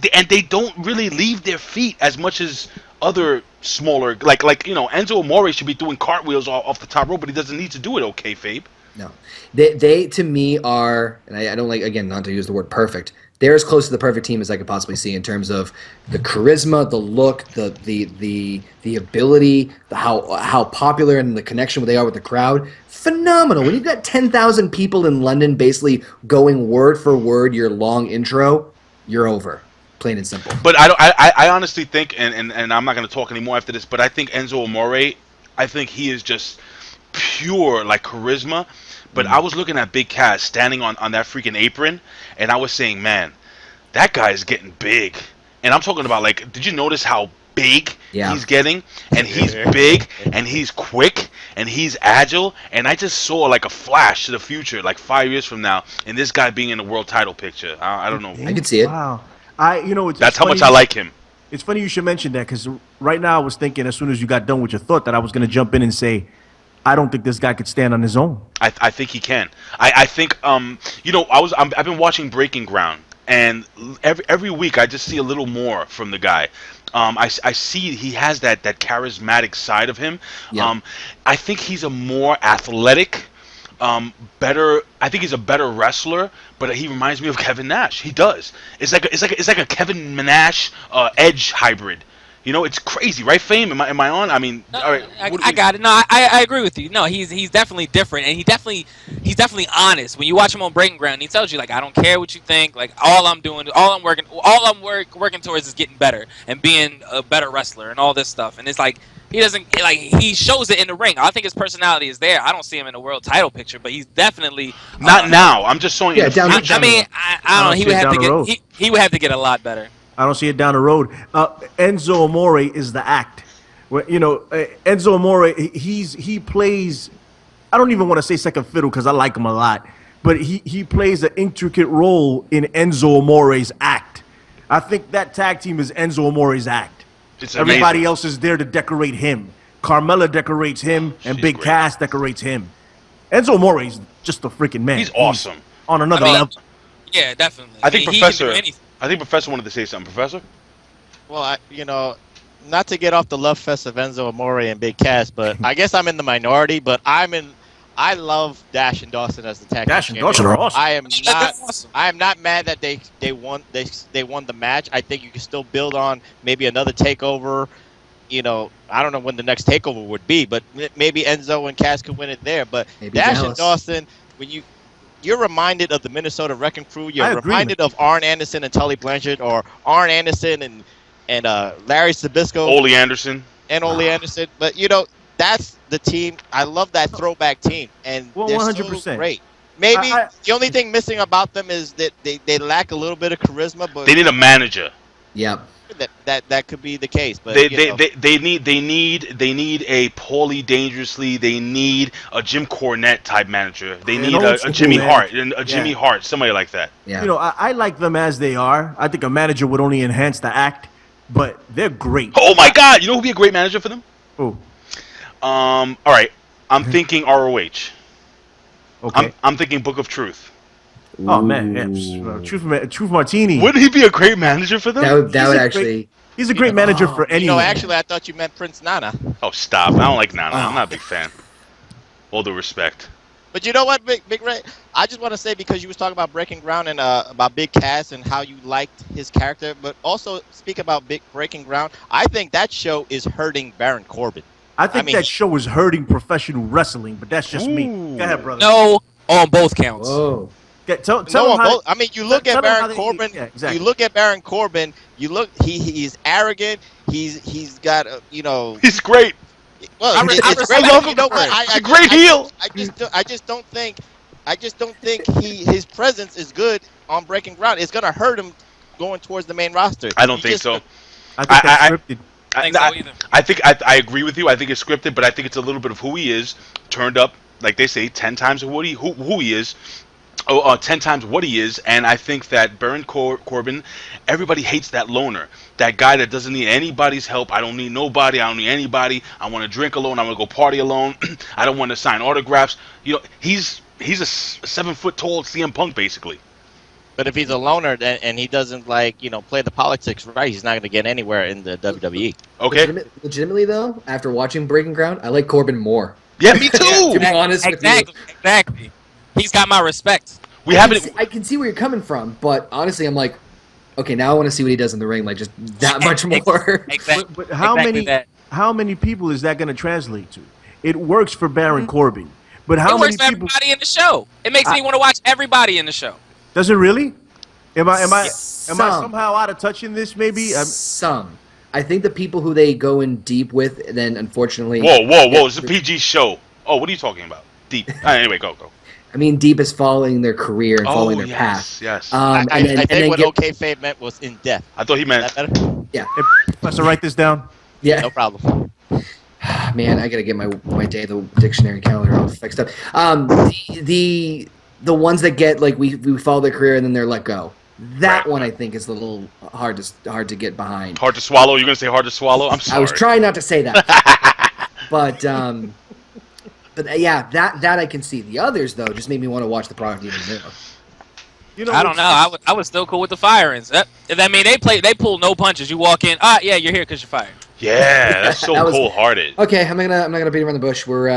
don't really leave their feet as much as other smaller, like Enzo Amore should be doing cartwheels off the top rope, but he doesn't need to do it. Okay, Fabe. No, they to me are, and I don't like, again, not to use the word perfect. They're as close to the perfect team as I could possibly see in terms of the charisma, the look, the ability, how popular and the connection they are with the crowd. Phenomenal. When you've got 10,000 people in London basically going word for word your long intro, you're over. Plain and simple. But I honestly think, and I'm not going to talk anymore after this, but I think Enzo Amore, I think he is just pure like charisma. But I was looking at Big Cass standing on that freaking apron, and I was saying, man, that guy is getting big. And I'm talking about, like, did you notice how big he's getting? And he's big, and he's quick, and he's agile. And I just saw, like, a flash to the future, like 5 years from now, and this guy being in the world title picture. I don't know. I could see it. Wow. That's how much I like him. It's funny you should mention that, because right now I was thinking, as soon as you got done with your thought, that I was going to jump in and say, I don't think this guy could stand on his own. I think he can. I think I've been watching Breaking Ground, and every week I just see a little more from the guy. I see he has that charismatic side of him. Yeah. I think he's a more athletic, better. I think he's a better wrestler, but he reminds me of Kevin Nash. He does. It's like a Kevin Nash Edge hybrid. You know, it's crazy, right? Fame, am I on? I mean, no, all right. I got it. No, I agree with you. No, he's definitely different, and he's definitely honest. When you watch him on Breaking Ground, he tells you, like, I don't care what you think. Like, all I'm working towards is getting better and being a better wrestler and all this stuff. And it's like he shows it in the ring. I think his personality is there. I don't see him in a world title picture, but he's definitely not now. I'm just showing you. Down the I mean, I don't know. He would have to get a lot better. I don't see it down the road. Enzo Amore is the act. Enzo Amore, he plays, I don't even want to say second fiddle because I like him a lot, but he plays an intricate role in Enzo Amore's act. I think that tag team is Enzo Amore's act. Everybody else is there to decorate him. Carmella decorates him, and Big Cass decorates him. Enzo Amore is just a freaking man. He's awesome. On another level. Yeah, definitely. I think Professor wanted to say something. Professor? Well, not to get off the love fest of Enzo Amore and Big Cass, but I guess I'm in the minority. But I love Dash and Dawson as the tag team. Dash and Dawson are awesome. I am not mad that they won the match. I think you can still build on maybe another takeover. I don't know when the next takeover would be, but maybe Enzo and Cass could win it there. But maybe Dash and Dawson, when you're reminded of the Minnesota Wrecking Crew. You're reminded of Arn Anderson and Tully Blanchard, or Arn Anderson and Larry Zbyszko. Ole Anderson. And Ole Anderson. But, that's the team. I love that throwback team. And they're 100%. So great. Maybe the only thing missing about them is that they lack a little bit of charisma. But they need a manager. Yep. That could be the case, but they need a Paulie Dangerously. They need a Jim Cornette type manager. They need a Jimmy Hart, Jimmy Hart, somebody like that. Yeah. I like them as they are. I think a manager would only enhance the act, but they're great. Oh my God! You know who'd be a great manager for them? Who? All right. I'm thinking ROH. Okay. I'm thinking Book of Truth. Oh man, yeah. Truth Martini. Wouldn't he be a great manager for them? That would actually. He's a great manager for anyone. Actually, I thought you meant Prince Nana. Oh, stop! I don't like Nana. I'm not a big fan. All due respect. But you know what, Big Ray? I just want to say, because you was talking about Breaking Ground and about Big Cass and how you liked his character, but also speak about Breaking Ground. I think that show is hurting Baron Corbin. I think that show is hurting professional wrestling, but that's just me. Go ahead, brother. No, on both counts. Whoa. Tell I mean, you look at Baron Corbin. Exactly. You look at Baron Corbin. You look. He's arrogant. He's got. He's great. Well, it's great. You know what? He's a great heel. I just don't think his presence is good on Breaking Ground. It's gonna hurt him going towards the main roster. I don't think so. I think that's scripted. I agree with you. I think it's scripted, but I think it's a little bit of who he is turned up, like they say, 10 times who he is. 10 times what he is, and I think that Baron Corbin, everybody hates that loner, that guy that doesn't need anybody's help. I don't need nobody. I don't need anybody. I want to drink alone. I want to go party alone. I don't want to sign autographs. You know, he's a 7 foot tall CM Punk basically. But if he's a loner and he doesn't play the politics right, he's not going to get anywhere in the WWE. Okay. Legitimately though, after watching Breaking Ground, I like Corbin more. Yeah, me too. To be honest with you. Exactly. He's got my respect. I can see where you're coming from, but honestly, I'm like, okay, now I want to see what he does in the ring, like just that much more. Exactly. But how many people is that going to translate to? It works for Baron Corbin, but how it many works for people? everybody in the show. It makes me want to watch everybody in the show. Does it really? Am I Some. somehow out of touch in this? Maybe. Some. I think the people who they go in deep with, then unfortunately. Whoa! It's a PG show. Oh, what are you talking about? Deep. Anyway, go. I mean, deep is following their career and following their path. Yes. I think what OK Fave meant was in depth. I thought he meant. Yeah. Hey, Professor, write this down. Yeah. No problem. Man, I gotta get my day the dictionary calendar all fixed up. The ones that get like we follow their career and then they're let go. That one I think is a little hard to get behind. Hard to swallow. You're gonna say hard to swallow? I'm sorry. I was trying not to say that, but yeah, that I can see. The others though just made me want to watch the product even more. You know, I don't know. I was still cool with the firings. I mean, they pull no punches. You walk in, yeah, you're here because you're fired. Yeah, that's so cold-hearted. Okay, I'm not gonna beat around the bush. We're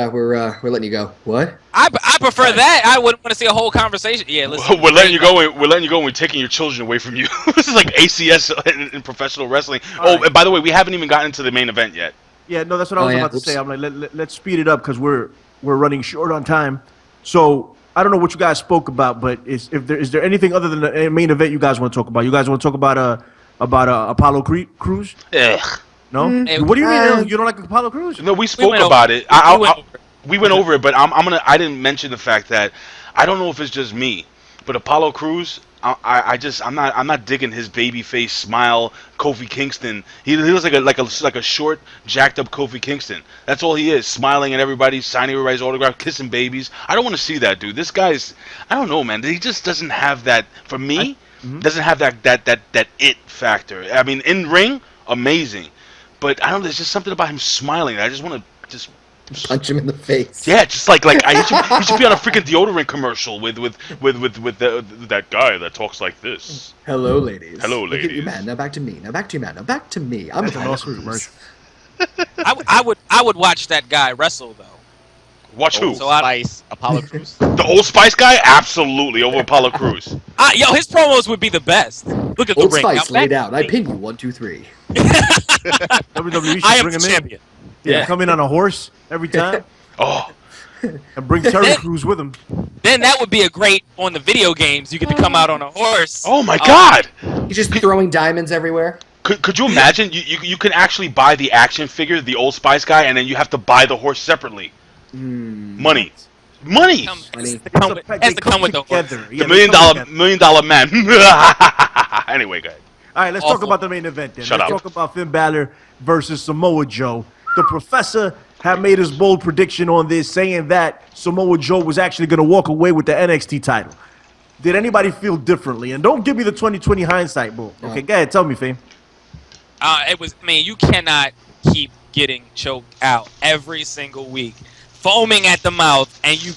letting you go. What? I prefer that. I wouldn't want to see a whole conversation. Yeah, listen. We're letting you go. We're letting you go. And we're taking your children away from you. This is like ACS in professional wrestling. All right. And by the way, we haven't even gotten into the main event yet. Yeah, no, that's what I was about to say. I'm like, let's speed it up because we're running short on time. So I don't know what you guys spoke about, but is there anything other than the main event you guys want to talk about? You guys want to talk about Apollo Crews? Ugh. No. What do you mean? You don't like Apollo Crews? No, we spoke about it. We went over it, but I didn't mention the fact that I don't know if it's just me, but Apollo Crews, I'm not digging his baby face smile, Kofi Kingston. He looks like a short, jacked up Kofi Kingston. That's all he is, smiling at everybody, signing everybody's autograph, kissing babies. I don't want to see that, dude. This guy's, I don't know, man. He just doesn't have that. For me, doesn't have that it factor. I mean, in ring, amazing, but I don't. There's just something about him smiling. I just want to just punch him in the face. Yeah, just like he should be on a freaking deodorant commercial with that guy that talks like this. Hello, ladies. Hello, ladies. Look at you, man. Now back to me. Now back to you, man. Now back to me. I'm an awesome commercial. I would watch that guy wrestle though. Watch who? So Spice, Apollo Crews. The Old Spice guy? Absolutely, over Apollo Crews. Yo, his promos would be the best. Look at Old the ring. Spice laid out. I pin you 1, 2, 3. WWE should I am bring the him champion. in. Yeah, come in on a horse every time. Oh. And bring Terry Crews with him. Then that would be a great on the video games. You get to come out on a horse. Oh my God! He's just throwing diamonds everywhere. Could you imagine? You can actually buy the action figure, the Old Spice guy, and then you have to buy the horse separately. Money. Money. Has to come with the horse. The $1 million man. Anyway, go ahead. All right, let's talk about the main event then. Shut let's up. talk about Finn Balor versus Samoa Joe. The Professor had made his bold prediction on this, saying that Samoa Joe was actually going to walk away with the NXT title. Did anybody feel differently? And don't give me the 2020 hindsight, bro. Okay, go ahead. Tell me, Fame. It was. I mean, you cannot keep getting choked out every single week, foaming at the mouth, and you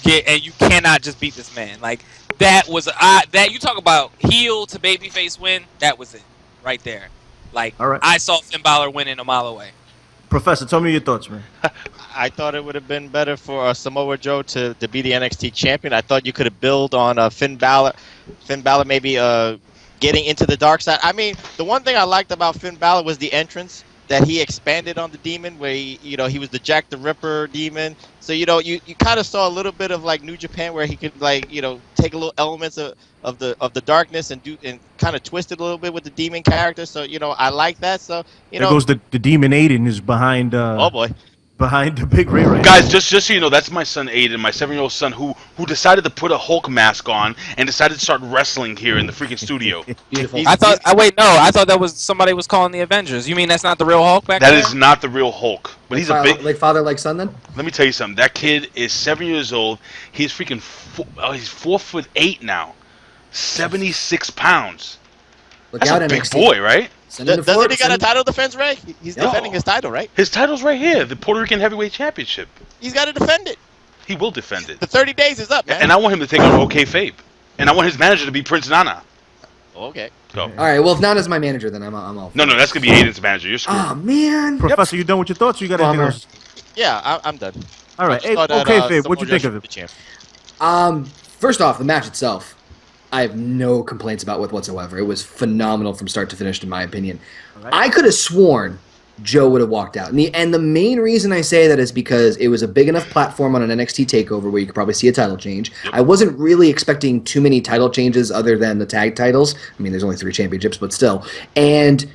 cannot just beat this man. Like that was that you talk about heel to babyface win. That was it, right there. Like all right. I saw Finn Balor winning a mile away. Professor, tell me your thoughts, man. I thought it would have been better for Samoa Joe to be the NXT champion. I thought you could have built on Finn Balor maybe getting into the dark side. I mean, the one thing I liked about Finn Balor was the entrance, that he expanded on the demon, where he was the Jack the Ripper demon. So you kind of saw a little bit of like New Japan, where he could take a little elements of the darkness and kind of twist it a little bit with the demon character. So I like that. So there goes the demon Aiden is behind. Oh boy. behind the Big Ray right Guys, just so you know, that's my son Aiden, my 7-year-old son, who decided to put a Hulk mask on and decided to start wrestling here in the freaking studio. Beautiful. I thought. Wait, no. I thought that was somebody was calling the Avengers. You mean that's not the real Hulk back That there? is not the real Hulk, but he's a big. Like father, like son. Then Let me tell you something. That kid is 7 years old. He's freaking. He's 4'8" now, 76 pounds. look That's out, a big NXT. boy, right? Send him to Doesn't Florida. he got a title defense, Ray? He's No. defending his title, right? His title's right here, the Puerto Rican Heavyweight Championship. He's got to defend it. He will defend it. The 30 days is up, man. And I want him to take on OK Fabe. And I want his manager to be Prince Nana. Okay. Go. All right. Well, if Nana's my manager, then I'm all. No, that's going to be Aiden's manager. You're screwed. Oh man. Professor, you done with your thoughts? Or you got anything Bummer. else? Yeah, I'm done. All right. I just Hey, thought that, okay, Fabe, Samoa what'd you Joe think should of be it? the champ. First off, the match itself, I have no complaints about with whatsoever. It was phenomenal from start to finish, in my opinion. right. I could have sworn Joe would have walked out. And the main reason I say that is because it was a big enough platform on an NXT TakeOver where you could probably see a title change. I wasn't really expecting too many title changes other than the tag titles. I mean, there's only 3 championships, but still. And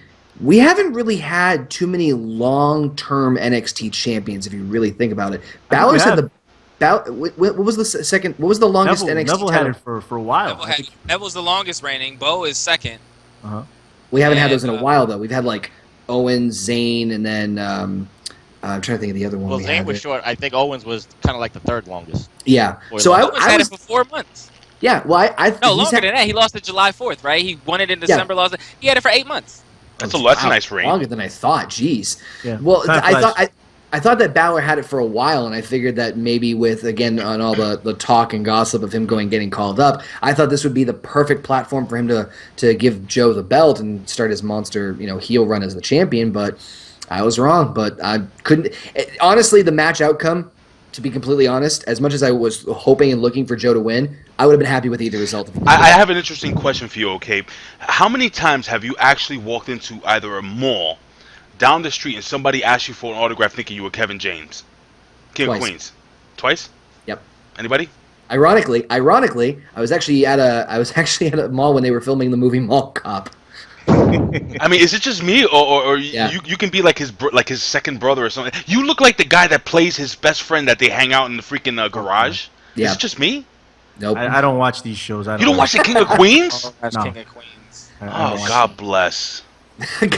we haven't really had too many long-term NXT champions, if you really think about it. Balor's had the... What was the second? What was the longest NXT Neville title? had it for a while. Neville's the longest reigning. Bo is second. We haven't had those in And, a while, though. We've had, like, Owens, Zayn, and then I'm trying to think of the other one. Well, we Zayn had was there. short. I think Owens was kind of like the third longest. Yeah. Or So longer. Owens I had was, it for 4 months. yeah. Well, I No, he's longer had, than that. He lost it July 4th, right? He won it in December. Lost it. He had it for 8 months. That's a nice reign. Longer than I thought. Jeez. Yeah. Well, Time I thought flies. I thought that Balor had it for a while, and I figured that maybe with, again, on all the talk and gossip of him getting called up, I thought this would be the perfect platform for him to give Joe the belt and start his monster, heel run as the champion. But I was wrong. But I couldn't. Honestly, the match outcome, to be completely honest, as much as I was hoping and looking for Joe to win, I would have been happy with either result. I have an interesting question for you, okay? How many times have you actually walked into either a mall, down the street, and somebody asked you for an autograph thinking you were Kevin James? King of Twice. Queens. Twice? Yep. Anybody? Ironically, I was actually at a mall when they were filming the movie Mall Cop. I mean, is it just me, or Yeah. you can be like his second brother or something? You look like the guy that plays his best friend that they hang out in the freaking garage. Yeah. Is it just me? Nope. I don't watch these shows. You don't watch the King of Queens? That's No. King of Queens. Oh, God bless.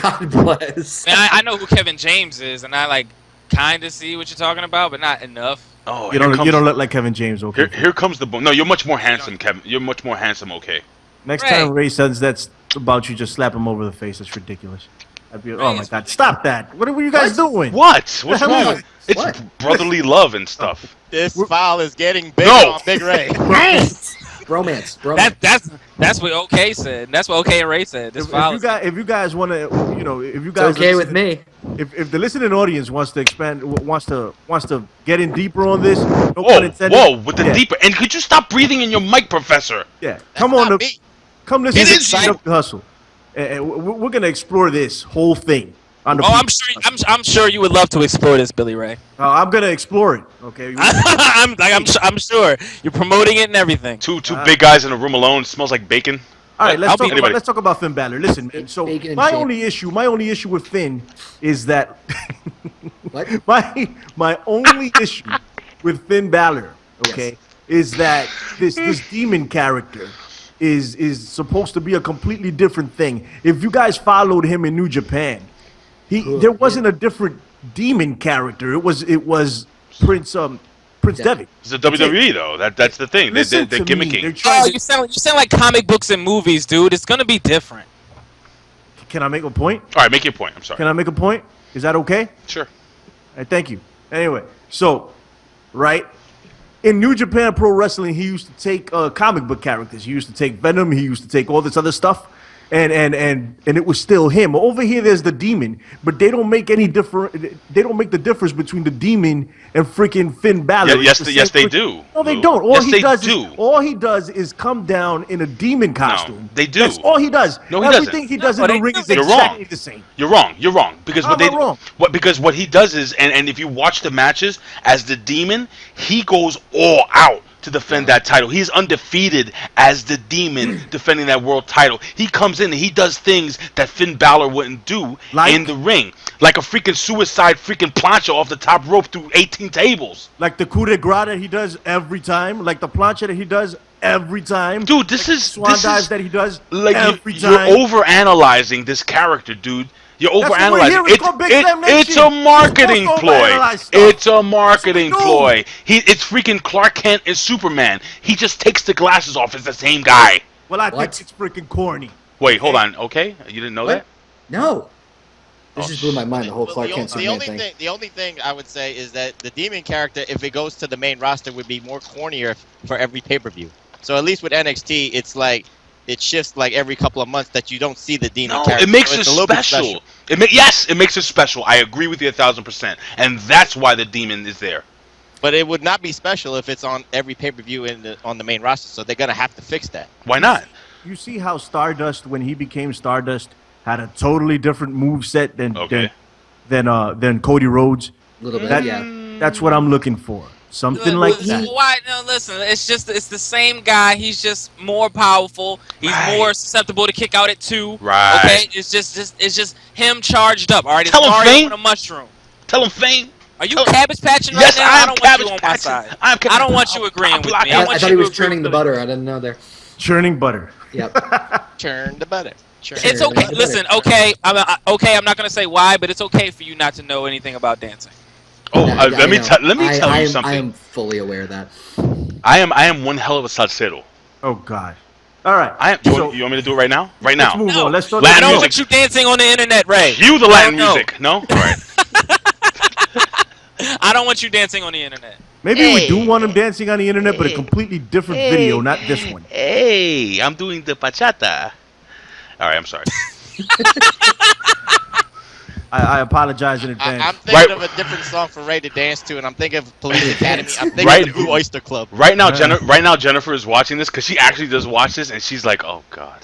God bless. Man, I know who Kevin James is, and I kind of see what you're talking about, but not enough. Oh, You don't look like Kevin James. Okay. Here comes the no. You're much more handsome, Kevin. You're much more handsome. Okay. Next Ray. time Ray says that's about you, just slap him over the face. That's ridiculous. Oh my God! Stop that! What are you guys doing? What? What's hell wrong? is- It's What? brotherly love and stuff. This file is getting big No. on Big Ray. Romance. That's what OK said. That's what OK and Ray said. This file is If you guys want to, if you It's guys okay are with listening- me. If the listening audience wants to expand, wants to get in deeper on this, no pun Whoa, intended. whoa, with the yeah, deeper. And could you stop breathing in your mic, Professor? Yeah, come Not on, me. come listen It to is Speed you. Up the Hustle. And we're gonna explore this whole thing. On the I'm sure. I'm sure you would love to explore this, Billy Ray. I'm gonna explore it. Okay. I'm sure you're promoting it and everything. Two big guys in a room alone. Smells like bacon. All right, I'll be- let's talk about Finn Balor. Listen, man, so Bacon and my shit. only issue with Finn is that What? my only issue with Finn Balor, okay, is that this demon character is supposed to be a completely different thing. If you guys followed him in New Japan, there wasn't a different demon character. It was Prince Devitt. It's the WWE though. That's the thing. They're Listen to me. gimmicking. They're trying You sound like comic books and movies, dude. It's gonna be different. Can I make a point? All right, make your point. I'm sorry. Can I make a point? Is that okay? Sure. All right, thank you. Anyway, so, right, in New Japan Pro Wrestling, he used to take comic book characters. He used to take Venom. He used to take all this other stuff, and it was still him. Over here, there's the Demon, but they don't make any different. They don't make the difference between the Demon and freaking Finn Balor. Yeah, yes, It's the yes, same they freaking- do, No, they Lou. don't. Yes, they do. All he does is come down in a demon costume. they do. That's all he does. No, he Everything doesn't. he does No, in they the ring do. is You're exactly wrong. the same. You're wrong. Because How what am they I wrong? because what he does is, and if you watch the matches as the Demon, he goes all out to defend that title. He's undefeated as the Demon defending that world title. He comes in and he does things that Finn Balor wouldn't do in the ring. Like a freaking suicide freaking plancha off the top rope through 18 tables. Like the coup de grace that he does every time. Like the plancha that he does every time. Dude, this is swan dives that he does like every you're time. overanalyzing this character, dude. You're overanalyzing. It's year. a marketing ploy. It's a marketing ploy. It's freaking Clark Kent and Superman. He just takes the glasses off. It's the same guy. Well, I think it's freaking corny. Wait, hold on. Okay, you didn't know that? No. This just blew my mind. The whole Clark Kent Superman thing. The only thing I would say is that the Demon character, if it goes to the main roster, would be more cornier for every pay-per-view. So at least with NXT, it's like it shifts like every couple of months that you don't see the Demon character. It makes so it it's a little bit special. It makes it special. I agree with you 1,000%, and that's why the Demon is there. But it would not be special if it's on every pay-per-view on the main roster. So they're gonna have to fix that. Why not? You see how Stardust, when he became Stardust, had a totally different moveset than Cody Rhodes. A little bit, yeah. That's what I'm looking for. Something like that. Why? No, listen. It's the same guy. He's just more powerful. He's more susceptible to kick out at 2. Right. Okay. It's just him charged up. All right. Tell him, Fame. On a mushroom. Tell him, Fame. Are you cabbage patching right yes, now? I don't want you on my side. I don't want you agreeing with me. I thought he was churning the butter. I didn't know there. Churning butter. Yep. Churn the butter. It's okay. Listen, okay. I'm not gonna say why, but it's okay for you not to know anything about dancing. Oh, let me tell you something. I am fully aware of that. I am one hell of a salsero. Oh God. All right. You want me to do it right now? Right now. Let's move on. Let's talk I don't want you dancing on the internet, Ray. Cue the Latin music. No? All right. I don't want you dancing on the internet. Maybe we do want him dancing on the internet, but a completely different video, not this one. Hey, I'm doing the bachata. All right, I'm sorry. I apologize in advance. I'm thinking of a different song for Ray to dance to, and I'm thinking of Police Academy. I'm thinking of the Blue Oyster Club. Right now, Jennifer is watching this because she actually does watch this, and she's like, "Oh God."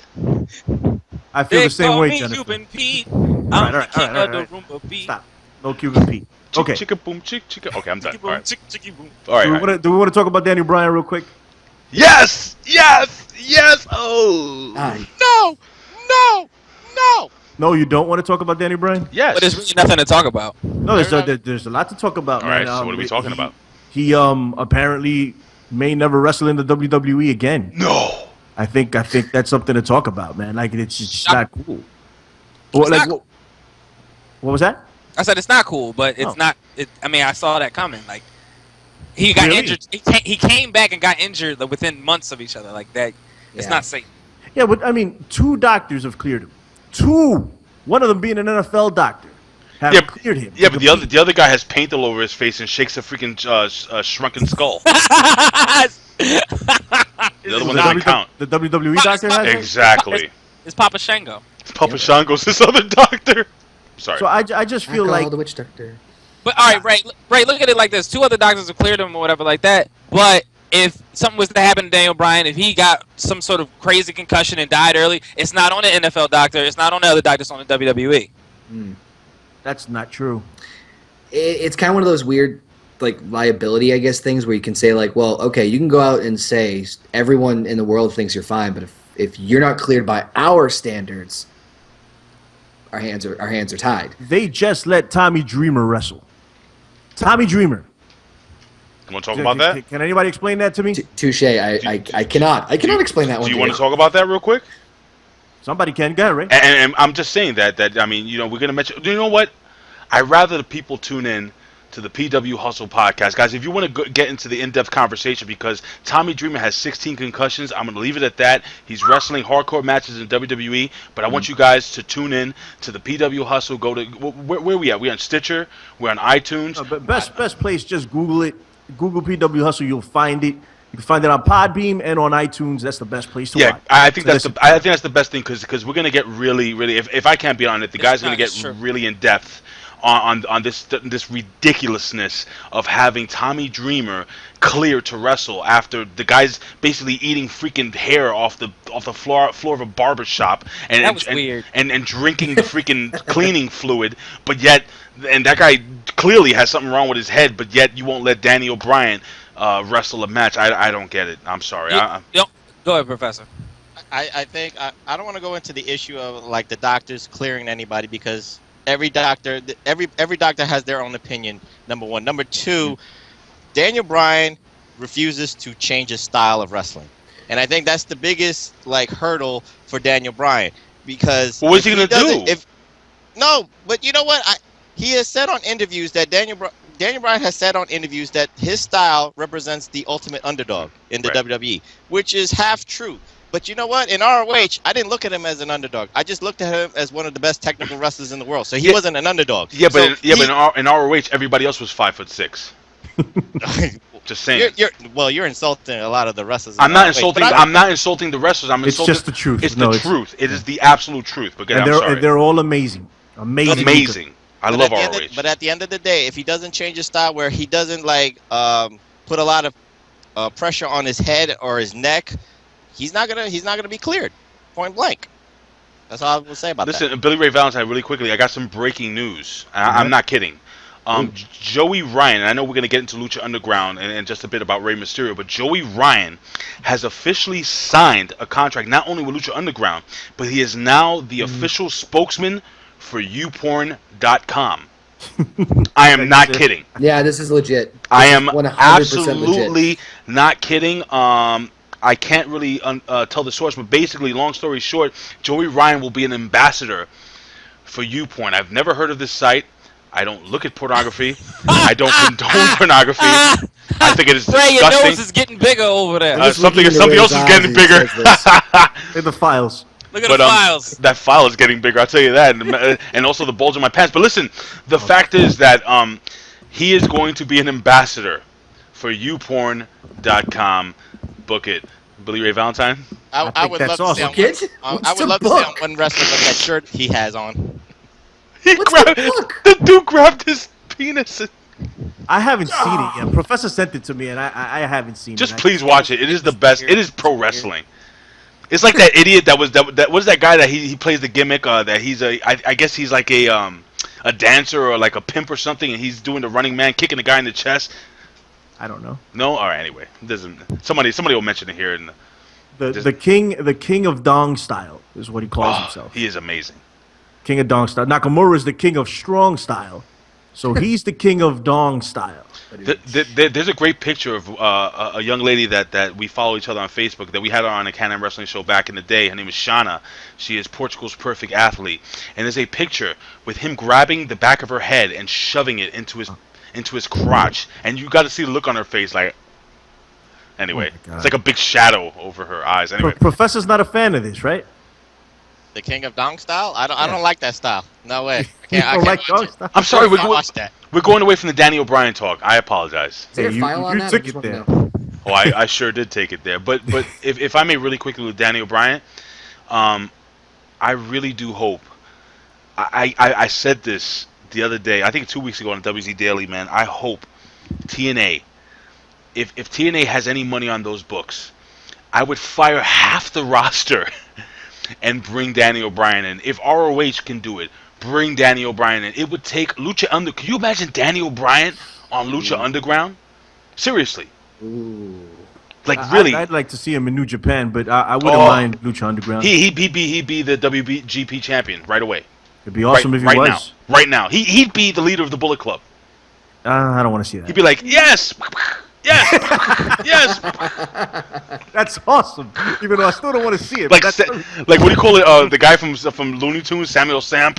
I feel the same way, Jennifer. Cuban Pete. All right. Stop. No Cuban Pete. Okay. Chicka boom, chicka. Okay, I'm done. All right. Boom. All right. Do we want to talk about Daniel Bryan real quick? Yes. Oh. No. No, you don't want to talk about Daniel Bryan? Yes. But there's really nothing to talk about. No, there's a lot to talk about. All right. So what are we talking about? He apparently may never wrestle in the WWE again. No. I think that's something to talk about, man. Like it's just not cool. What was that? I said it's not cool, but it's not. I mean, I saw that coming. Like he got injured. He came back and got injured within months of each other. Like that. It's not safe. Yeah, but I mean, 2 doctors have cleared him. 2. One of them being an NFL doctor have cleared him. Yeah, but the other guy has paint all over his face and shakes a freaking shrunken skull. The other one doesn't count. The WWE doctor has it? Exactly. It's Papa Shango. Papa Shango's this other doctor. Sorry. So I just feel like the witch doctor. But all right, Ray, look at it like this: 2 other doctors have cleared him or whatever like that. But if something was to happen to Daniel Bryan, if he got some sort of crazy concussion and died early, it's not on the NFL doctor. It's not on the other doctors on the WWE. that's not true. It's kind of one of those weird, like, liability, I guess, things where you can say, like, well, okay, you can go out and say everyone in the world thinks you're fine, but if you're not cleared by our standards, our hands are tied. They just let Tommy Dreamer wrestle. Tommy Dreamer. You want to talk about that? Can anybody explain that to me? Touche. I cannot explain that one. Do you want to talk about that real quick? Somebody can. Go ahead, Ray. And I'm just saying that I mean, we're gonna mention. Do you know what? I'd rather the people tune in to the PW Hustle podcast, guys. If you want to get into the in-depth conversation, because Tommy Dreamer has 16 concussions, I'm gonna leave it at that. He's wrestling hardcore matches in WWE, but I want you guys to tune in to the PW Hustle. Go to where we at? We're on Stitcher. We're on iTunes. But best place, just Google it. Google PW Hustle, you'll find it. You can find it on Podbeam and on iTunes. That's the best place to watch. I think that's the best thing because we're gonna get really if I can't be on it, the guy's gonna get really in depth on this ridiculousness of having Tommy Dreamer clear to wrestle after the guy's basically eating freaking hair off the floor of a barber shop and drinking the freaking cleaning fluid, but yet that guy clearly has something wrong with his head, but yet you won't let Daniel Bryan wrestle a match. I don't get it. I'm sorry. Go ahead, Professor. I think I don't want to go into the issue of like the doctors clearing anybody because every doctor has their own opinion. Number one. Number two, Daniel Bryan refuses to change his style of wrestling, and I think that's the biggest like hurdle for Daniel Bryan because well, what's he gonna do? But you know what? He has said on interviews that Daniel Bryan has said on interviews that his style represents the ultimate underdog in the WWE, which is half true. But you know what? In ROH, I didn't look at him as an underdog. I just looked at him as one of the best technical wrestlers in the world. So he wasn't an underdog. Yeah, but in ROH, everybody else was 5'6". Just saying. You're insulting a lot of the wrestlers. I'm not insulting. I'm not insulting the wrestlers. It's just the truth. It's the truth. It is the absolute truth. But I'm sorry. They're all amazing. Amazing. I love ROH. But at the end of the day, if he doesn't change his style, where he doesn't like put a lot of pressure on his head or his neck, he's not gonna be cleared, point blank. That's all I will say about that. Listen, Billy Ray Valentine, really quickly, I got some breaking news. I'm not kidding. Joey Ryan, and I know we're going to get into Lucha Underground and just a bit about Rey Mysterio, but Joey Ryan has officially signed a contract not only with Lucha Underground, but he is now the official spokesman for YouPorn.com. I am not kidding. Yeah, this is legit. I am 100% absolutely legit. not kidding. I can't really tell the source, but basically, long story short, Joey Ryan will be an ambassador for YouPorn. I've never heard of this site. I don't look at pornography. I don't condone pornography. I think it is disgusting. Ray, your nose is getting bigger over there. Something else is getting bigger. Look at the files. Look at the files. That file is getting bigger, I'll tell you that. And also the bulge in my pants. But listen, the fact is that he is going to be an ambassador for YouPorn.com. Book it. Billy Ray Valentine? I would love to see on one wrestler with that shirt he has on. The dude grabbed his penis. I haven't seen it yet. Professor sent it to me, and I haven't seen it. Just please watch it. It is the best. It is pro wrestling. It's like that idiot that was that guy that he plays the gimmick that he's I guess he's like a dancer or like a pimp or something, and he's doing the running man, kicking the guy in the chest. I don't know. No, all right. Anyway, somebody will mention it here. The king of Dong style is what he calls himself. He is amazing. King of Dong style. Nakamura is the king of strong style, so he's the king of Dong style. There's a great picture of a young lady that we follow each other on Facebook that we had her on a Can-Am Wrestling show back in the day. Her name is Shauna. She is Portugal's perfect athlete, and there's a picture with him grabbing the back of her head and shoving it into his crotch, and you got to see the look on her face. Like, anyway, it's like a big shadow over her eyes. Anyway, Professor's not a fan of this, right? The King of Dong style? I don't like that style. No way. I can't like Dong style? I'm sorry. We're going away from the Danny O'Brien talk. I apologize. Is there a file on that? Took it there. Oh, I sure did take it there. But if I may really quickly with Danny O'Brien, I really do hope. I said this the other day. I think 2 weeks ago on WZ Daily, man. I hope TNA. If TNA has any money on those books, I would fire half the roster and bring Danny O'Brien in. If ROH can do it, bring Danny O'Brien in. It would take Lucha Underground. Can you imagine Danny O'Brien on Lucha Underground? Seriously. Ooh. Like, really. I'd like to see him in New Japan, but I wouldn't mind Lucha Underground. He'd be the WGP champion right away. It'd be awesome if he was. Right now. He'd be the leader of the Bullet Club. I don't want to see that. He'd be like, yes! Yes! Yes! That's awesome. Even though I still don't want to see it. Like what do you call it? The guy from Looney Tunes, Samuel Sam.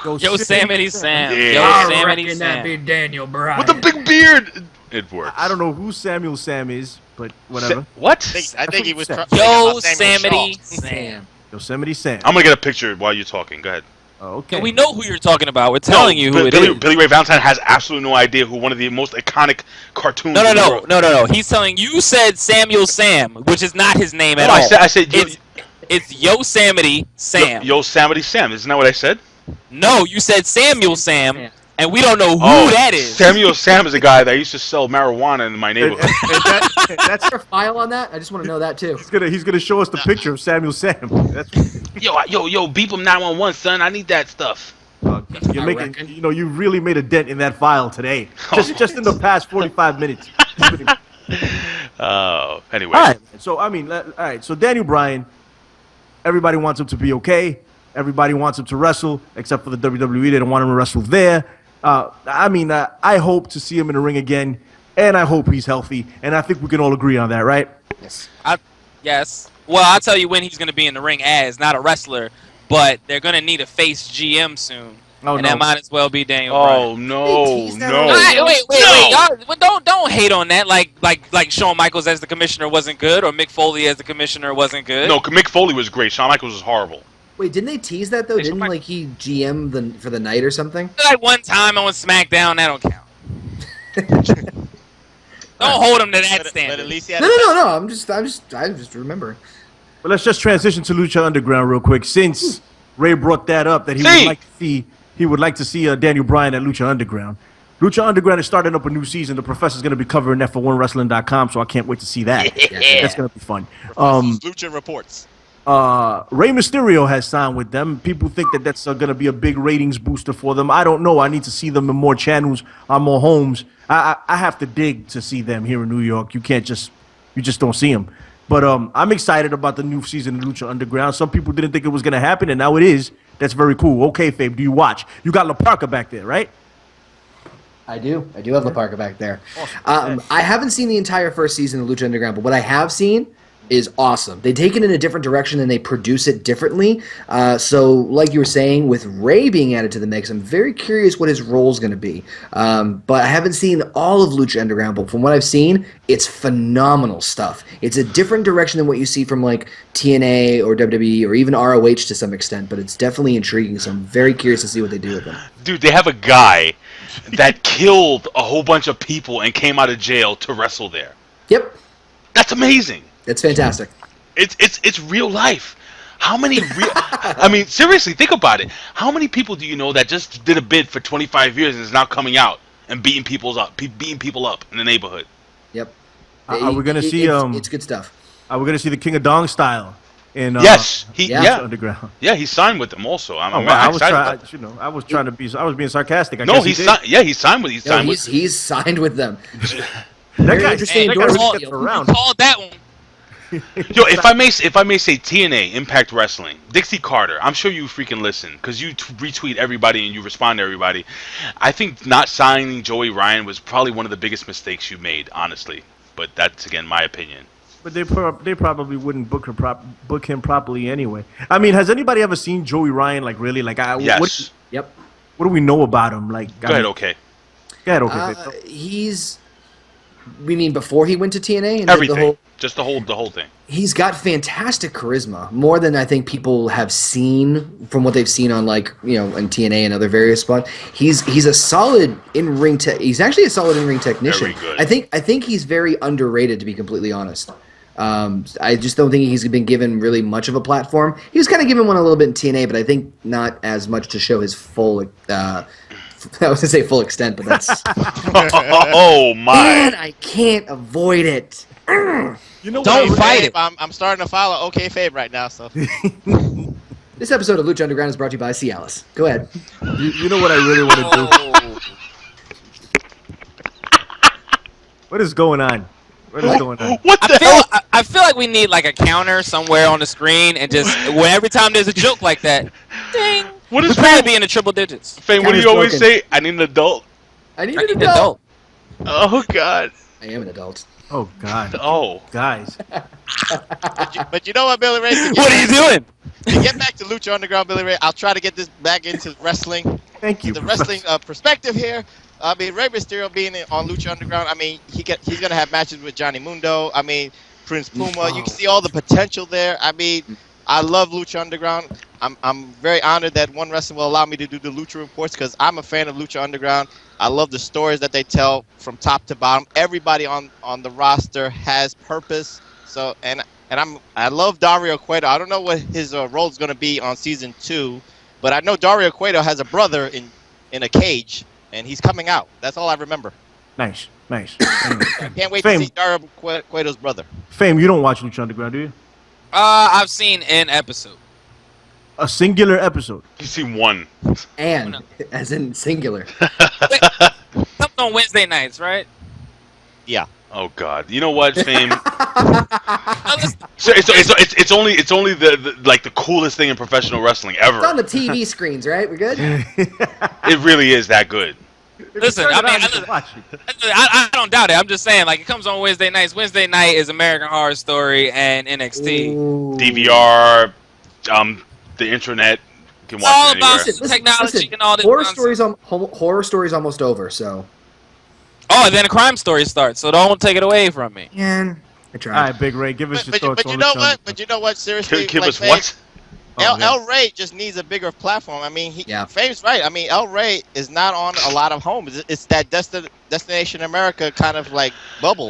Yosemite Sam. Yeah. Yosemite Sam. Sam. That'd be Daniel Bryan. With the big beard. It works. I don't know who Samuel Sam is, but whatever. What? I think he was Yosemite Sam. Yosemite Sam. I'm going to get a picture while you're talking. Go ahead. Oh, okay. And we know who you're talking about. We're telling you who it is. Billy Ray Valentine has absolutely no idea who one of the most iconic cartoons. No. He's telling you said Samuel Sam, which is not his name at all. I said it's Yosemite Sam. Yosemite Sam. Isn't that what I said? No, you said Samuel Sam, and we don't know who that is. Samuel Sam is a guy that used to sell marijuana in my neighborhood. That's your file on that? I just want to know that too. He's gonna show us the picture of Samuel Sam. Yo, beep him 911, son. I need that stuff. You really made a dent in that file today. Just in the past 45 minutes. Anyway. All right. So I mean, all right. So Daniel Bryan, everybody wants him to be okay. Everybody wants him to wrestle, except for the WWE. They don't want him to wrestle there. I hope to see him in the ring again, and I hope he's healthy. And I think we can all agree on that, right? Yes. Yes. Well, I'll tell you when he's going to be in the ring as, not a wrestler, but they're going to need a face GM soon. Oh, and no. that might as well be Daniel Oh Bryan. no, teased that no. already? Wait, y'all, don't hate on that. Like Shawn Michaels as the commissioner wasn't good, or Mick Foley as the commissioner wasn't good. No, Mick Foley was great. Shawn Michaels was horrible. Wait, didn't they tease that though? Hey, Didn't somebody- like he GM for the night or something? Like one time on SmackDown, that don't count. Don't hold him to that But standard. at least he had No. I'm just remembering. But let's just transition to Lucha Underground real quick. Since Ray brought that up, that he would like to see Daniel Bryan at Lucha Underground. Lucha Underground is starting up a new season. The Professor's going to be covering that for OneWrestling.com, so I can't wait to see that. That's going to be fun. Lucha reports. Rey Mysterio has signed with them. People think that that's going to be a big ratings booster for them. I don't know. I need to see them in more channels, on more homes. I have to dig to see them here in New York. You just don't see them. But I'm excited about the new season of Lucha Underground. Some people didn't think it was going to happen, and now it is. That's very cool. Okay, Fabe, do you watch? You got La Parka back there, right? I do have La Parka back there. I haven't seen the entire first season of Lucha Underground, but what I have seen is awesome. They take it in a different direction and they produce it differently. So, like you were saying, with Ray being added to the mix, I'm very curious what his role is going to be. But I haven't seen all of Lucha Underground, but from what I've seen, it's phenomenal stuff. It's a different direction than what you see from like TNA or WWE or even ROH to some extent, but it's definitely intriguing. So I'm very curious to see what they do with them. Dude, they have a guy that killed a whole bunch of people and came out of jail to wrestle there. Yep, That's amazing. it's fantastic. It's real life. How many real? I mean, seriously, think about it. How many people do you know that just did a bid for 25 years and is now coming out and beating people up in the neighborhood? Yep. Are we going to see It's good stuff. Are we going to see the King of Dong style in Yes, Lucha Underground? Yeah, he signed with them also. I'm I was excited about that. I was being sarcastic. I No, guess he signed. Yeah, he signed with. He's signed with them. That Very guy, interesting that guy endorsement. really gets You around. called that one. Yo, if I may say TNA Impact Wrestling, Dixie Carter. I'm sure you freaking listen because you retweet everybody and you respond to everybody. I think not signing Joey Ryan was probably one of the biggest mistakes you made, honestly. But that's again my opinion. But they probably wouldn't book him properly anyway. I mean, has anybody ever seen Joey Ryan like really? Like, Yes. Yep. what do we know about him? Like, Go ahead. Okay. Go ahead, okay. We mean before he went to TNA and Everything. Just the whole thing. He's got fantastic charisma, more than I think people have seen from what they've seen on in TNA and other various spots. He's a solid in-ring he's actually a solid in-ring technician. Very good. I think he's very underrated, to be completely honest. I just don't think he's been given really much of a platform. He was kind of given one a little bit in TNA, but I think not as much to show his full I was gonna say full extent, but that's Oh my! man, I can't avoid it. You know Don't what? fight it. I'm starting to follow OK Fabe right now. So This episode of Lucha Underground is brought to you by Cialis. Go ahead. You know what I really want to do? What is going on? What is going on? What the hell? I feel like we need like a counter somewhere on the screen, and just every time there's a joke like that, ding. What is We'll probably Fame? be in the triple digits. Fame, what do you Counter's always broken. say? I need an adult. I need I an need the adult. adult. Oh God. I am an adult. Oh God, Oh. guys. but you know what, Billy Ray? What are you doing? To get back to Lucha Underground, Billy Ray, I'll try to get this back into wrestling. Thank you. The wrestling perspective here. I mean, Rey Mysterio being on Lucha Underground. I mean, he's gonna have matches with Johnny Mundo. I mean, Prince Puma. You can see all the potential there. I mean, I love Lucha Underground. I'm very honored that One Wrestling will allow me to do the Lucha reports because I'm a fan of Lucha Underground. I love the stories that they tell from top to bottom. Everybody on the roster has purpose. So I love Dario Cueto. I don't know what his role is going to be on season 2, but I know Dario Cueto has a brother in a cage, and he's coming out. That's all I remember. Nice. I can't wait Fame. to see Dario Cueto's brother. Fame, you don't watch Lucha Underground, do you? I've seen an episode. A singular episode. You see one. And, as in singular. Comes on Wednesday nights, right? Yeah. Oh God! You know what, Fame? Listen, So it's only the like the coolest thing in professional wrestling It's on ever. the TV screens, right? We're good? It really is that good. listen. Turn I it mean, on, you can watch it. I don't doubt it. I'm just saying, like, it comes on Wednesday nights. Wednesday night is American Horror Story and NXT. Ooh. DVR, the internet. You can watch All it anywhere. about technology and all this horror nonsense. horror stories almost over, so. Oh, and then a crime story starts, so don't take it away from me. Man, I All tried. right, Big Ray, give us your But thoughts you on know Lucha what? But you know what? Seriously, Give like, us what? Oh, yeah. El Rey just needs a bigger platform. I mean, Yeah. Fame's right. I mean, El Rey is not on a lot of homes. It's that Destination America kind of like bubble.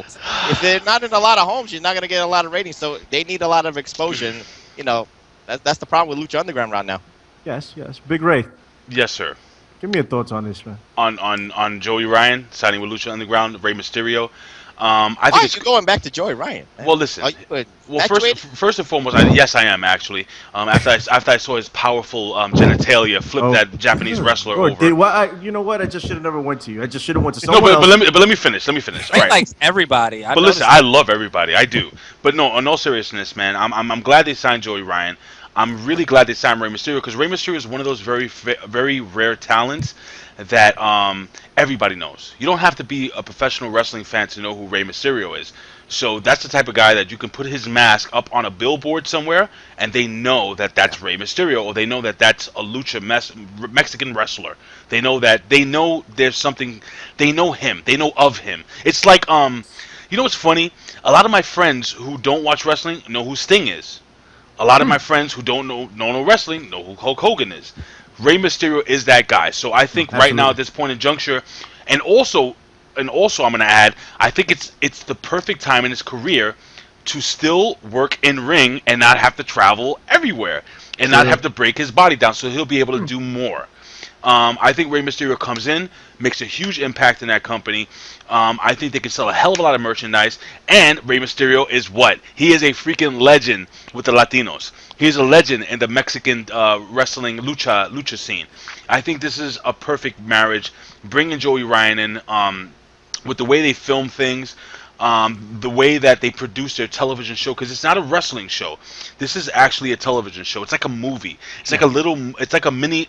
If they're not in a lot of homes, you're not going to get a lot of ratings. So they need a lot of exposure. And, you know, that's the problem with Lucha Underground right now. Yes. Big Ray, Yes, sir. give me your thoughts on this, man. On Joey Ryan signing with Lucha Underground, Rey Mysterio. I Why think are it's you going back to Joey Ryan? Man? well. Listen. Are you Well, infatuated? first and foremost, yes, I am actually. After I saw his powerful genitalia flip that Japanese wrestler Lord, over. you know what? I just should have never went to you. I just should have went to No, someone but else. let me finish. All He right. likes everybody. But listen, I love everybody. I do. But no, in all seriousness, man, I'm glad they signed Joey Ryan. I'm really glad they signed Rey Mysterio because Rey Mysterio is one of those very rare talents that everybody knows. You don't have to be a professional wrestling fan to know who Rey Mysterio is. So that's the type of guy that you can put his mask up on a billboard somewhere, and they know that that's Rey Mysterio, or they know that that's a Mexican wrestler. They know there's something. They know him. They know of him. It's like you know what's funny? A lot of my friends who don't watch wrestling know who Sting is. A lot of my friends who don't know wrestling know who Hulk Hogan is. Rey Mysterio is that guy. So I think right now at this point in juncture, and also I'm going to add, I think it's the perfect time in his career to still work in ring and not have to travel everywhere and not have to break his body down. So he'll be able to do more. I think Rey Mysterio comes in, makes a huge impact in that company. I think they can sell a hell of a lot of merchandise. And Rey Mysterio is what? He is a freaking legend with the Latinos. He's a legend in the Mexican wrestling lucha scene. I think this is a perfect marriage. Bringing Joey Ryan in with the way they film things, the way that they produce their television show, because it's not a wrestling show. This is actually a television show. It's like a movie. It's like a mini,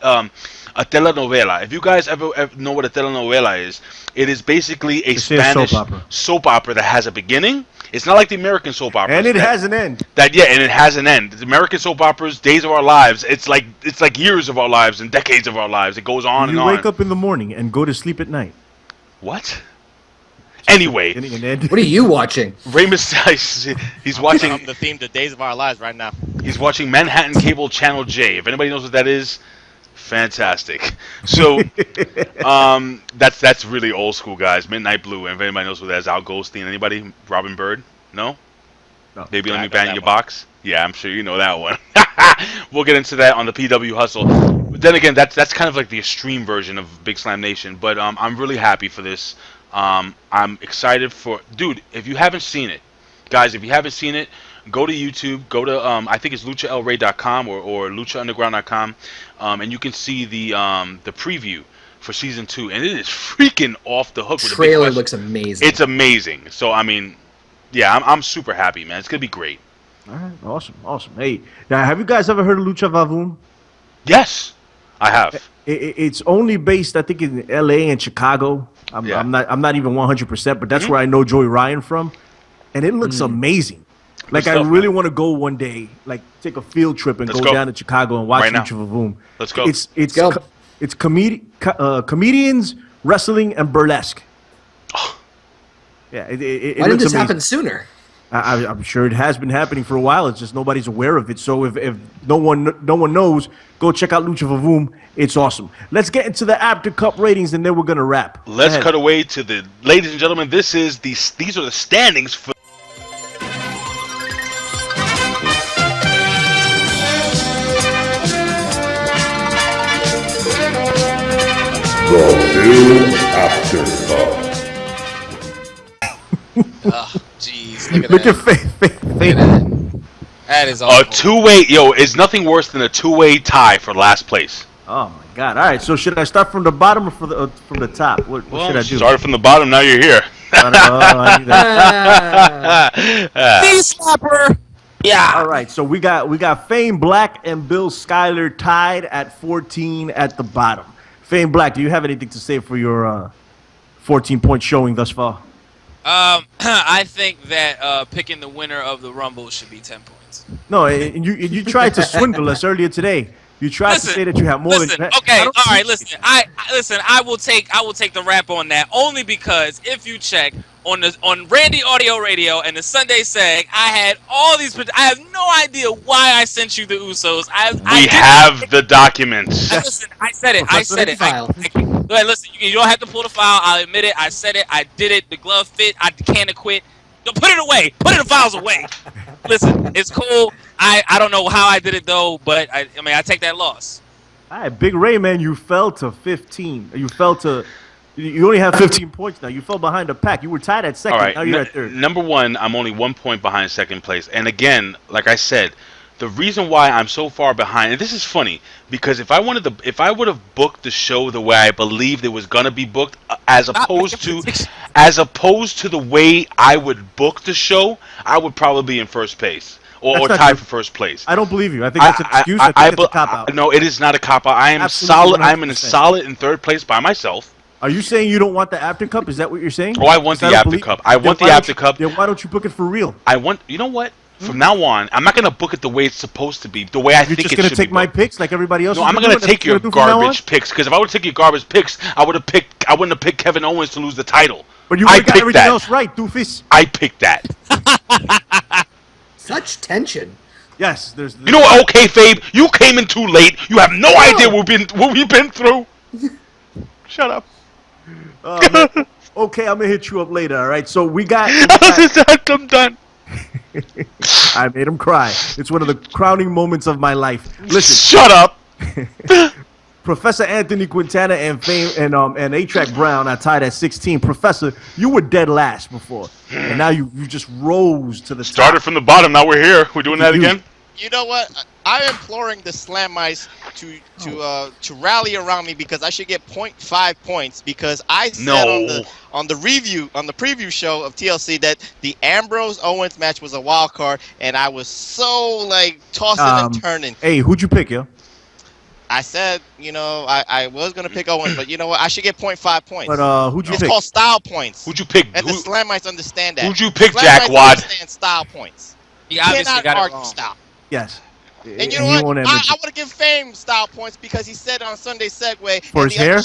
a telenovela. If you guys ever know what a telenovela is, it is basically a Spanish soap opera that has a beginning. It's not like the American soap operas. And it has an end. And it has an end. The American soap operas, days of our lives, it's like years of our lives and decades of our lives. It goes on and on. You wake up in the morning and go to sleep at night. What? Anyway, What are you watching? Rey Mysterio, he's watching the theme to Days of Our Lives right now. He's watching Manhattan Cable Channel J. If anybody knows what that is, fantastic. So that's really old school, guys. Midnight Blue. And if anybody knows what that is, Al Goldstein. Anybody? Robin Bird? No? Maybe let me bang your box. Yeah, I'm sure you know that one. We'll get into that on the PW Hustle. But then again, that's kind of like the extreme version of Big Slam Nation. But I'm really happy for this. I'm excited for, dude. If you haven't seen it, guys, if you haven't seen it, go to YouTube. Go to I think it's luchaelrey.com or luchaunderground.com, and you can see the preview for season 2, and it is freaking off the hook. With Trailer looks amazing. It's amazing. So I mean, yeah, I'm super happy, man. It's gonna be great. All right, awesome. Hey, now have you guys ever heard of Lucha Vavoom? Yes, I have. It's only based, I think, in L.A. and Chicago. I'm not even 100%, but that's where I know Joey Ryan from, and it looks amazing. Like I really want to go one day, like take a field trip and go down to Chicago and watch Lucha Vavoom. Let's go. It's comedians, wrestling, and burlesque. Yeah, it Why didn't this amazing. happen sooner? I'm sure it has been happening for a while. It's just nobody's aware of it. So if no one knows, go check out Lucha Vavoom. It's awesome. Let's get into the Apter Cup ratings, and then we're gonna wrap. Let's cut away to the ladies and gentlemen. These are the standings for. The Bill Apter Cup. Oh, jeez. Look Look at at that. Faith. That is A awful. two-way, is nothing worse than a two-way tie for last place. Oh my God! All right, so should I start from the bottom or from the top? What should I do? Started from the bottom, now you're here. I knew that. Knee slapper. Yeah. All right, so we got Fame Black and Bill Schuyler tied at 14 at the bottom. Fame Black, do you have anything to say for your 14-point showing thus far? I think that picking the winner of the Rumble should be 10 points. No, and you tried to swindle us earlier today. You tried to say that you have more than. Okay, all right. Listen, I will take the rap on that only because if you check on Randy Audio Radio and the Sunday Seg, I had all these. I have no idea why I sent you the Usos. We have the documents. Listen, I said it. Go ahead, listen, you don't have to pull the file. I'll admit it. I said it. I did it. The glove fit. I can't acquit. Don't put it away. Put the files away. Listen, it's cool. I don't know how I did it though, but I mean I take that loss. All right, Big Ray, man, you fell to 15. You only have 15 points now. You fell behind the pack. You were tied at second. All right. Now you're at third. Number one, I'm only 1 point behind second place. And again, like I said, the reason why I'm so far behind, and this is funny, because if I would have booked the show the way I believed it was gonna be booked, as opposed to the way I would book the show, I would probably be in first place or tied for first place. I don't believe you. I think that's an excuse. I think it's a cop out. No, it is not a cop out. I am Absolutely solid. 100%. I'm in a solid in third place by myself. Are you saying you don't want the Apter Cup? Is that what you're saying? Oh, I want the Apter Cup. I want the Apter Cup. Then why don't you book it for real? You know what? From now on, I'm not going to book it the way it's supposed to be, the way I think it should be. You're just going to take my picks like everybody else? No, I'm not going to take your garbage picks, because if I would take your garbage picks, I wouldn't have picked Kevin Owens to lose the title. But you got everything else right, doofus. I picked that. Such tension. Yes, there's. You know what? Okay, Fabe, you came in too late. You have no idea what we've been through. Shut up. Okay, I'm gonna hit you up later. All right. So we got. I'm done. I made him cry. It's one of the crowning moments of my life. Listen. Shut up. Professor Anthony Quintana and A-Track Brown are tied at 16. Professor, you were dead last before, and now you just rose to the Started top. from the bottom. Now we're here. We're doing that again. You know what? I'm imploring the Slam Mice to rally around me because I should get 0.5 points because I said on the preview show of TLC that the Ambrose Owens match was a wild card, and I was so like tossing and turning. Hey, who'd you pick, yo? I said, I was gonna pick Owens, but you know what? I should get 0.5 points. But who'd you pick? It's called style points. Who'd you pick? And the Slam Mice understand that. Who'd you pick, Slam Jack Mice Wad? Understand style points. You obviously cannot got it argue wrong. style. Yes. And you know what? I want to give Fame style points because he said on Sunday Segue for his hair.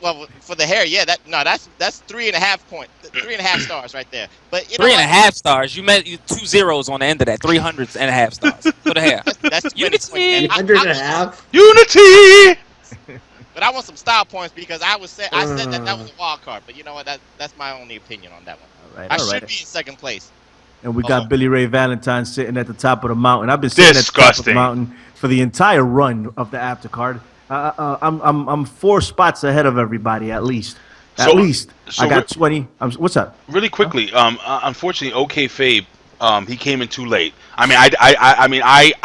Well, for the hair, yeah. That's 3.5 points, 3.5 stars right there. But you know 3.5 stars. You meant 2 zeros on the end of that. 300.5 stars for the hair. That's Unity. 100.5. Unity. But I want some style points because I said that was a wild card. But you know what? That's my only opinion on that one. I should be in second place. And we got Billy Ray Valentine sitting at the top of the mountain. I've been sitting at the top of the mountain for the entire run of the Apter card. I'm 4 spots ahead of everybody at least. I got 20. What's up? Really quickly, unfortunately, OK Fabe, he came in too late. I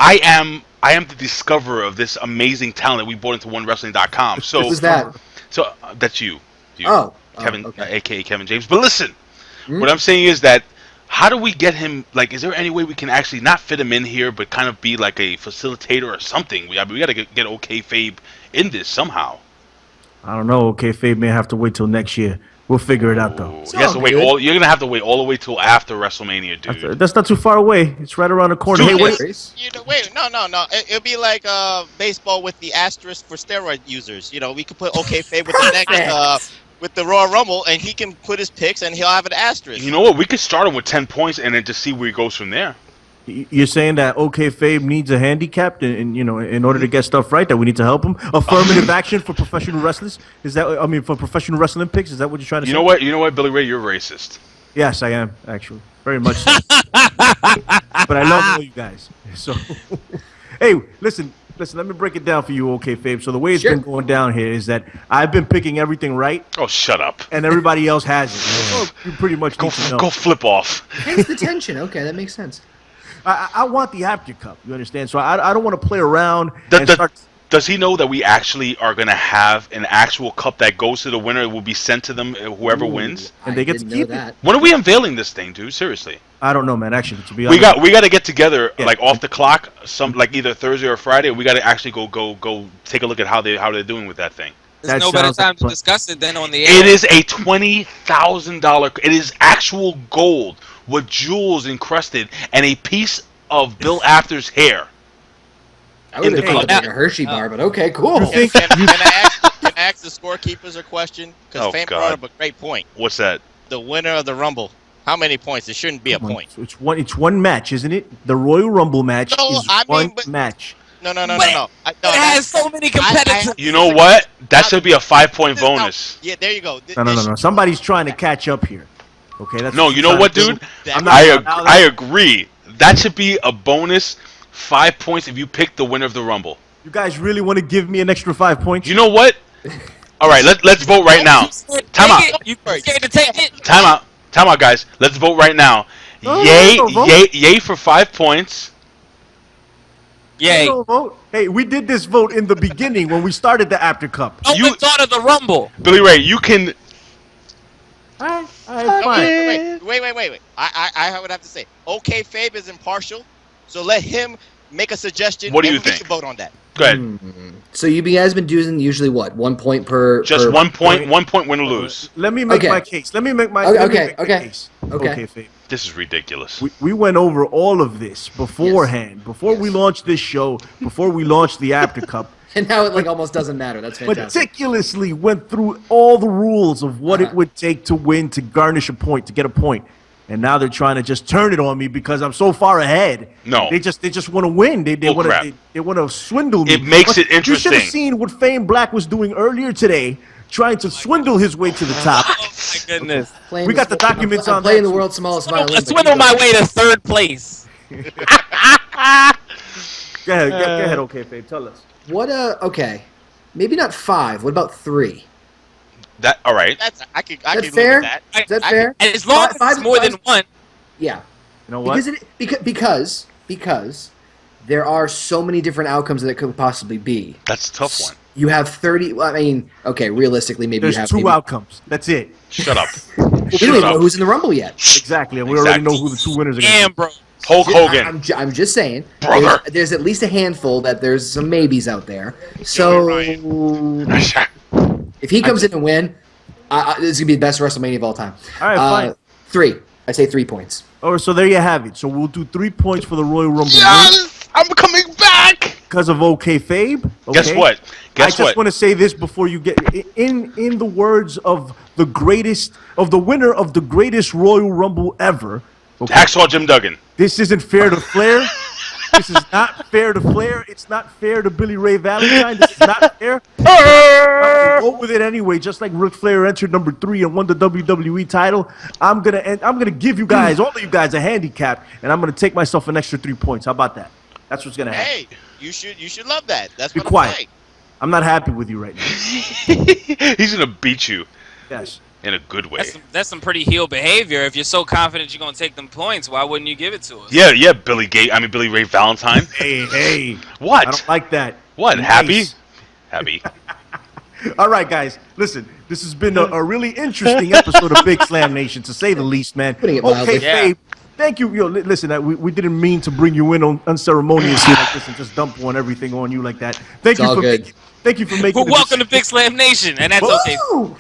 am the discoverer of this amazing talent that we brought into OneWrestling.com. So who's that? So that's you. Kevin, aka Kevin James. But listen, what I'm saying is that. How do we get him, like, is there any way we can actually not fit him in here, but kind of be like a facilitator or something? We got to get OK Fabe in this somehow. I don't know. OK Fabe may have to wait till next year. We'll figure it out, though. You're going to have to wait all the way till after WrestleMania, dude. That's not too far away. It's right around the corner. Dude, wait, no. It'll be like baseball with the asterisk for steroid users. We could put OK Fabe with the next... with the Royal Rumble, and he can put his picks, and he'll have an asterisk. You know what? We could start him with 10 points and then just see where he goes from there. You're saying that OK Fabe needs a handicap, and in order to get stuff right, that we need to help him. Affirmative action for professional wrestlers. For professional wrestling picks? Is that what you're trying to say? You know what, Billy Ray, you're racist. Yes, I am actually very much so. But I love all you guys. So, hey, listen. Let me break it down for you, OK Fabe. So the way it's been going down here is that I've been picking everything right. Oh, shut up. And everybody else hasn't. So you pretty much need to know. Go flip off. Hence the tension. Okay, that makes sense. I want the Apter Cup. You understand? So I don't want to play around and start Does he know that we actually are going to have an actual cup that goes to the winner? It will be sent to them, whoever wins. And they get to didn't keep know that. When are we unveiling this thing, dude? Seriously. I don't know, man. Actually, to be honest, We got to get together Yeah. like off the clock, like either Thursday or Friday. We got to actually go take a look at how they're doing with that thing. There's That no better sounds like time to fun. discuss it than on the air. It is a $20,000. It is actual gold with jewels encrusted and a piece of Bill Apter's hair. I would in have the thought club. like a Hershey bar, but okay, cool. think- Can I ask the scorekeepers a question? Because Oh, Fame God. brought up a great point. What's that? The winner of the Rumble, how many points? It shouldn't be a Come on. point. It's one match, isn't it? The Royal Rumble match No, is I mean, one but- match. No. But No, It has so many competitors. You know what? That should be a 5-point bonus. Yeah, there you go. No. Somebody's trying to catch up here. Okay, that's No, what you you're know what, trying to dude? do. I'm not I gonna allow that. I agree. That should be a bonus 5 points if you pick the winner of the Rumble. You guys really want to give me an extra 5 points? You know what? All right, let's vote right now. You scared to Time take out. it? You scared to take it? Time out, guys. Let's vote right now. No, Yay, no, vote. yay for 5 points. Yay. No vote. Hey, we did this vote in the beginning when we started the Apter Cup. No one thought of the Rumble. Billy Ray, you can. All right, No, fine. wait. I would have to say, okay, Fabe is impartial, so let him make a suggestion. What do you and we think? can vote on that. Go ahead. So you guys been doing usually what? 1 point per. Just per, 1 point, 1 point win or lose. Let me make Okay. my case. Let me make my Okay, let me okay, make my okay. case. Okay. Okay, Fabe. This is ridiculous. We went over all of this beforehand, before we launched this show, before we launched the Apter Cup. And now it like almost doesn't matter. That's fantastic. Meticulously went through all the rules of what it would take to win, to garnish a point, to get a point. And now they're trying to just turn it on me because I'm so far ahead. No. They just want to win. They Bull want crap. to they want to swindle me. It makes But it You should have interesting. seen what Fame Black was doing earlier today, trying to swindle his way to the top. Oh my goodness. Playing We got this- the documents I'm on playing that, the too. world's smallest violin. I swindle my way to third place. Go ahead, okay, Fame, tell us. What okay. Maybe not 5. What about 3? That all right? I could Is that live fair? with that. Is that I fair? And as long as Five- it's more than one, Yeah. You know what? Because there are so many different outcomes that it could possibly be. That's a tough one. You have 30. Well, I mean, okay, realistically, maybe There's you have two maybe, outcomes. That's it. Shut up. we don't Shut even know up. who's in the Rumble yet. Exactly. And we already know who the two winners are going to and bro. Hulk Hogan. I'm just saying. Brother. There's at least a handful that there's some maybes out there. So if he comes in and win, this is gonna be the best WrestleMania of all time. All right, fine. 3. I say 3 points. All right, so there you have it. So we'll do 3 points for the Royal Rumble win Yes! I'm coming back! because of OK Fabe. Okay? Guess what? I just what? want to say this before you get in the words of the winner of the greatest Royal Rumble ever. Okay? Hacksaw Jim Duggan. This isn't fair to Flair. This is not fair to Flair. It's not fair to Billy Ray Valentine. This is not fair. Go with it anyway. Just like Ric Flair entered number 3 and won the WWE title, I'm gonna give you guys, all of you guys, a handicap, and I'm gonna take myself an extra 3 points. How about that? That's what's gonna happen. Hey, you should love that. That's Be what quiet. I'm saying. I'm not happy with you right now. He's gonna beat you Yes. in a good way. That's some pretty heel behavior. If you're so confident you're gonna take them points, why wouldn't you give it to us? Yeah, Billy Ray Valentine. Hey. What? I don't like that. What? Nice. Happy? Happy. All right, guys. Listen, this has been a really interesting episode of Big Slam Nation, to say the least, man. Putting it mildly. Okay, Yeah. Fabe. Thank you. Listen, we didn't mean to bring you in on unceremoniously like this and just dump on everything on you like that. Thank It's all good. Thank you for making. Well, the welcome to Big Slam Nation, and that's okay. Woo!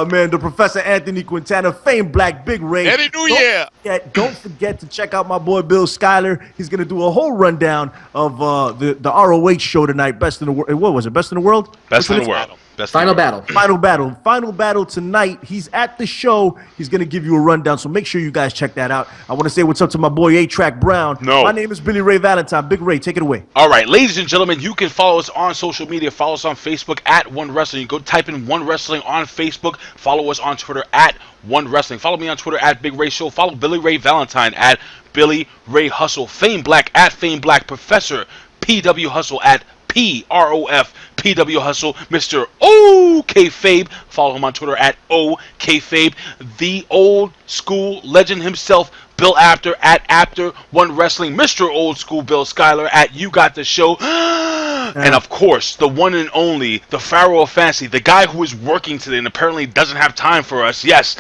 Man, the Professor Anthony Quintana, Fame Black, Big Ray. Happy New Year! Don't forget to check out my boy Bill Schuyler. He's gonna do a whole rundown of the ROH show tonight. Best in the world. What was it? Best in the world. Best in Which the one is it? world. Best in Final the world. battle. Final battle tonight. He's at the show. He's gonna give you a rundown, so make sure you guys check that out. I want to say what's up to my boy A-Track Brown. No. My name is Billy Ray Valentine. Big Ray, take it away. All right, ladies and gentlemen, you can follow us on social media. Follow us on Facebook at One Wrestling. You go type in One Wrestling on Facebook. Follow us on Twitter at One Wrestling. Follow me on Twitter at Big Ray Show. Follow Billy Ray Valentine at Billy Ray Hustle. Fame Black at Fame Black. Professor PW Hustle at PROFPW Hustle, Mr. OKFabe. Follow him on Twitter at OKFabe. The old school legend himself, Bill Apter at Apter One Wrestling, Mr. Old School Bill Schuyler at You Got the Show, and of course the one and only, the Pharaoh of Fantasy, the guy who is working today and apparently doesn't have time for us. Yes,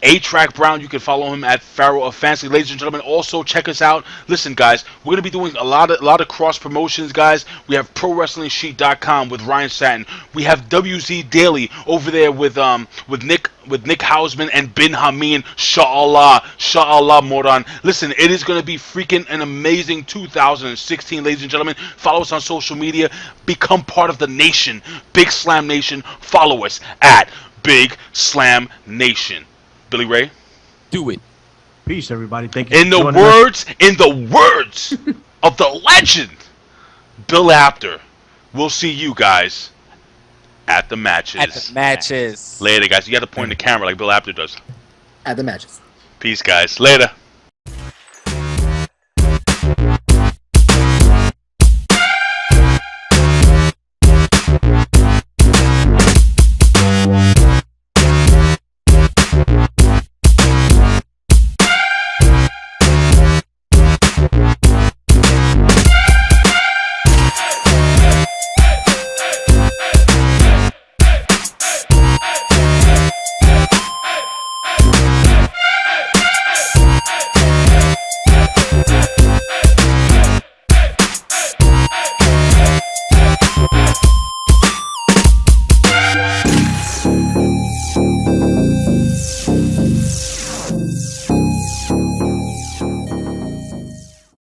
A-Track Brown. You can follow him at Pharaoh of Fantasy. Ladies and gentlemen, also check us out. Listen, guys, we're gonna be doing a lot of cross promotions, guys. We have ProWrestlingSheet.com with Ryan Satin. We have WZ Daily over there with Nick Hausman and Bin Hameen. Sha'Allah, Moran. Listen, it is gonna be freaking an amazing 2016, ladies and gentlemen. Follow us on social media. Become part of the nation, Big Slam Nation. Follow us at Big Slam Nation. Billy Ray, Do it. Peace, everybody. Thank you. In the words of the legend, Bill Apter, we'll see you guys at the matches. At the matches. Later, guys. You got to point the camera like Bill Apter does. At the matches. Peace, guys. Later.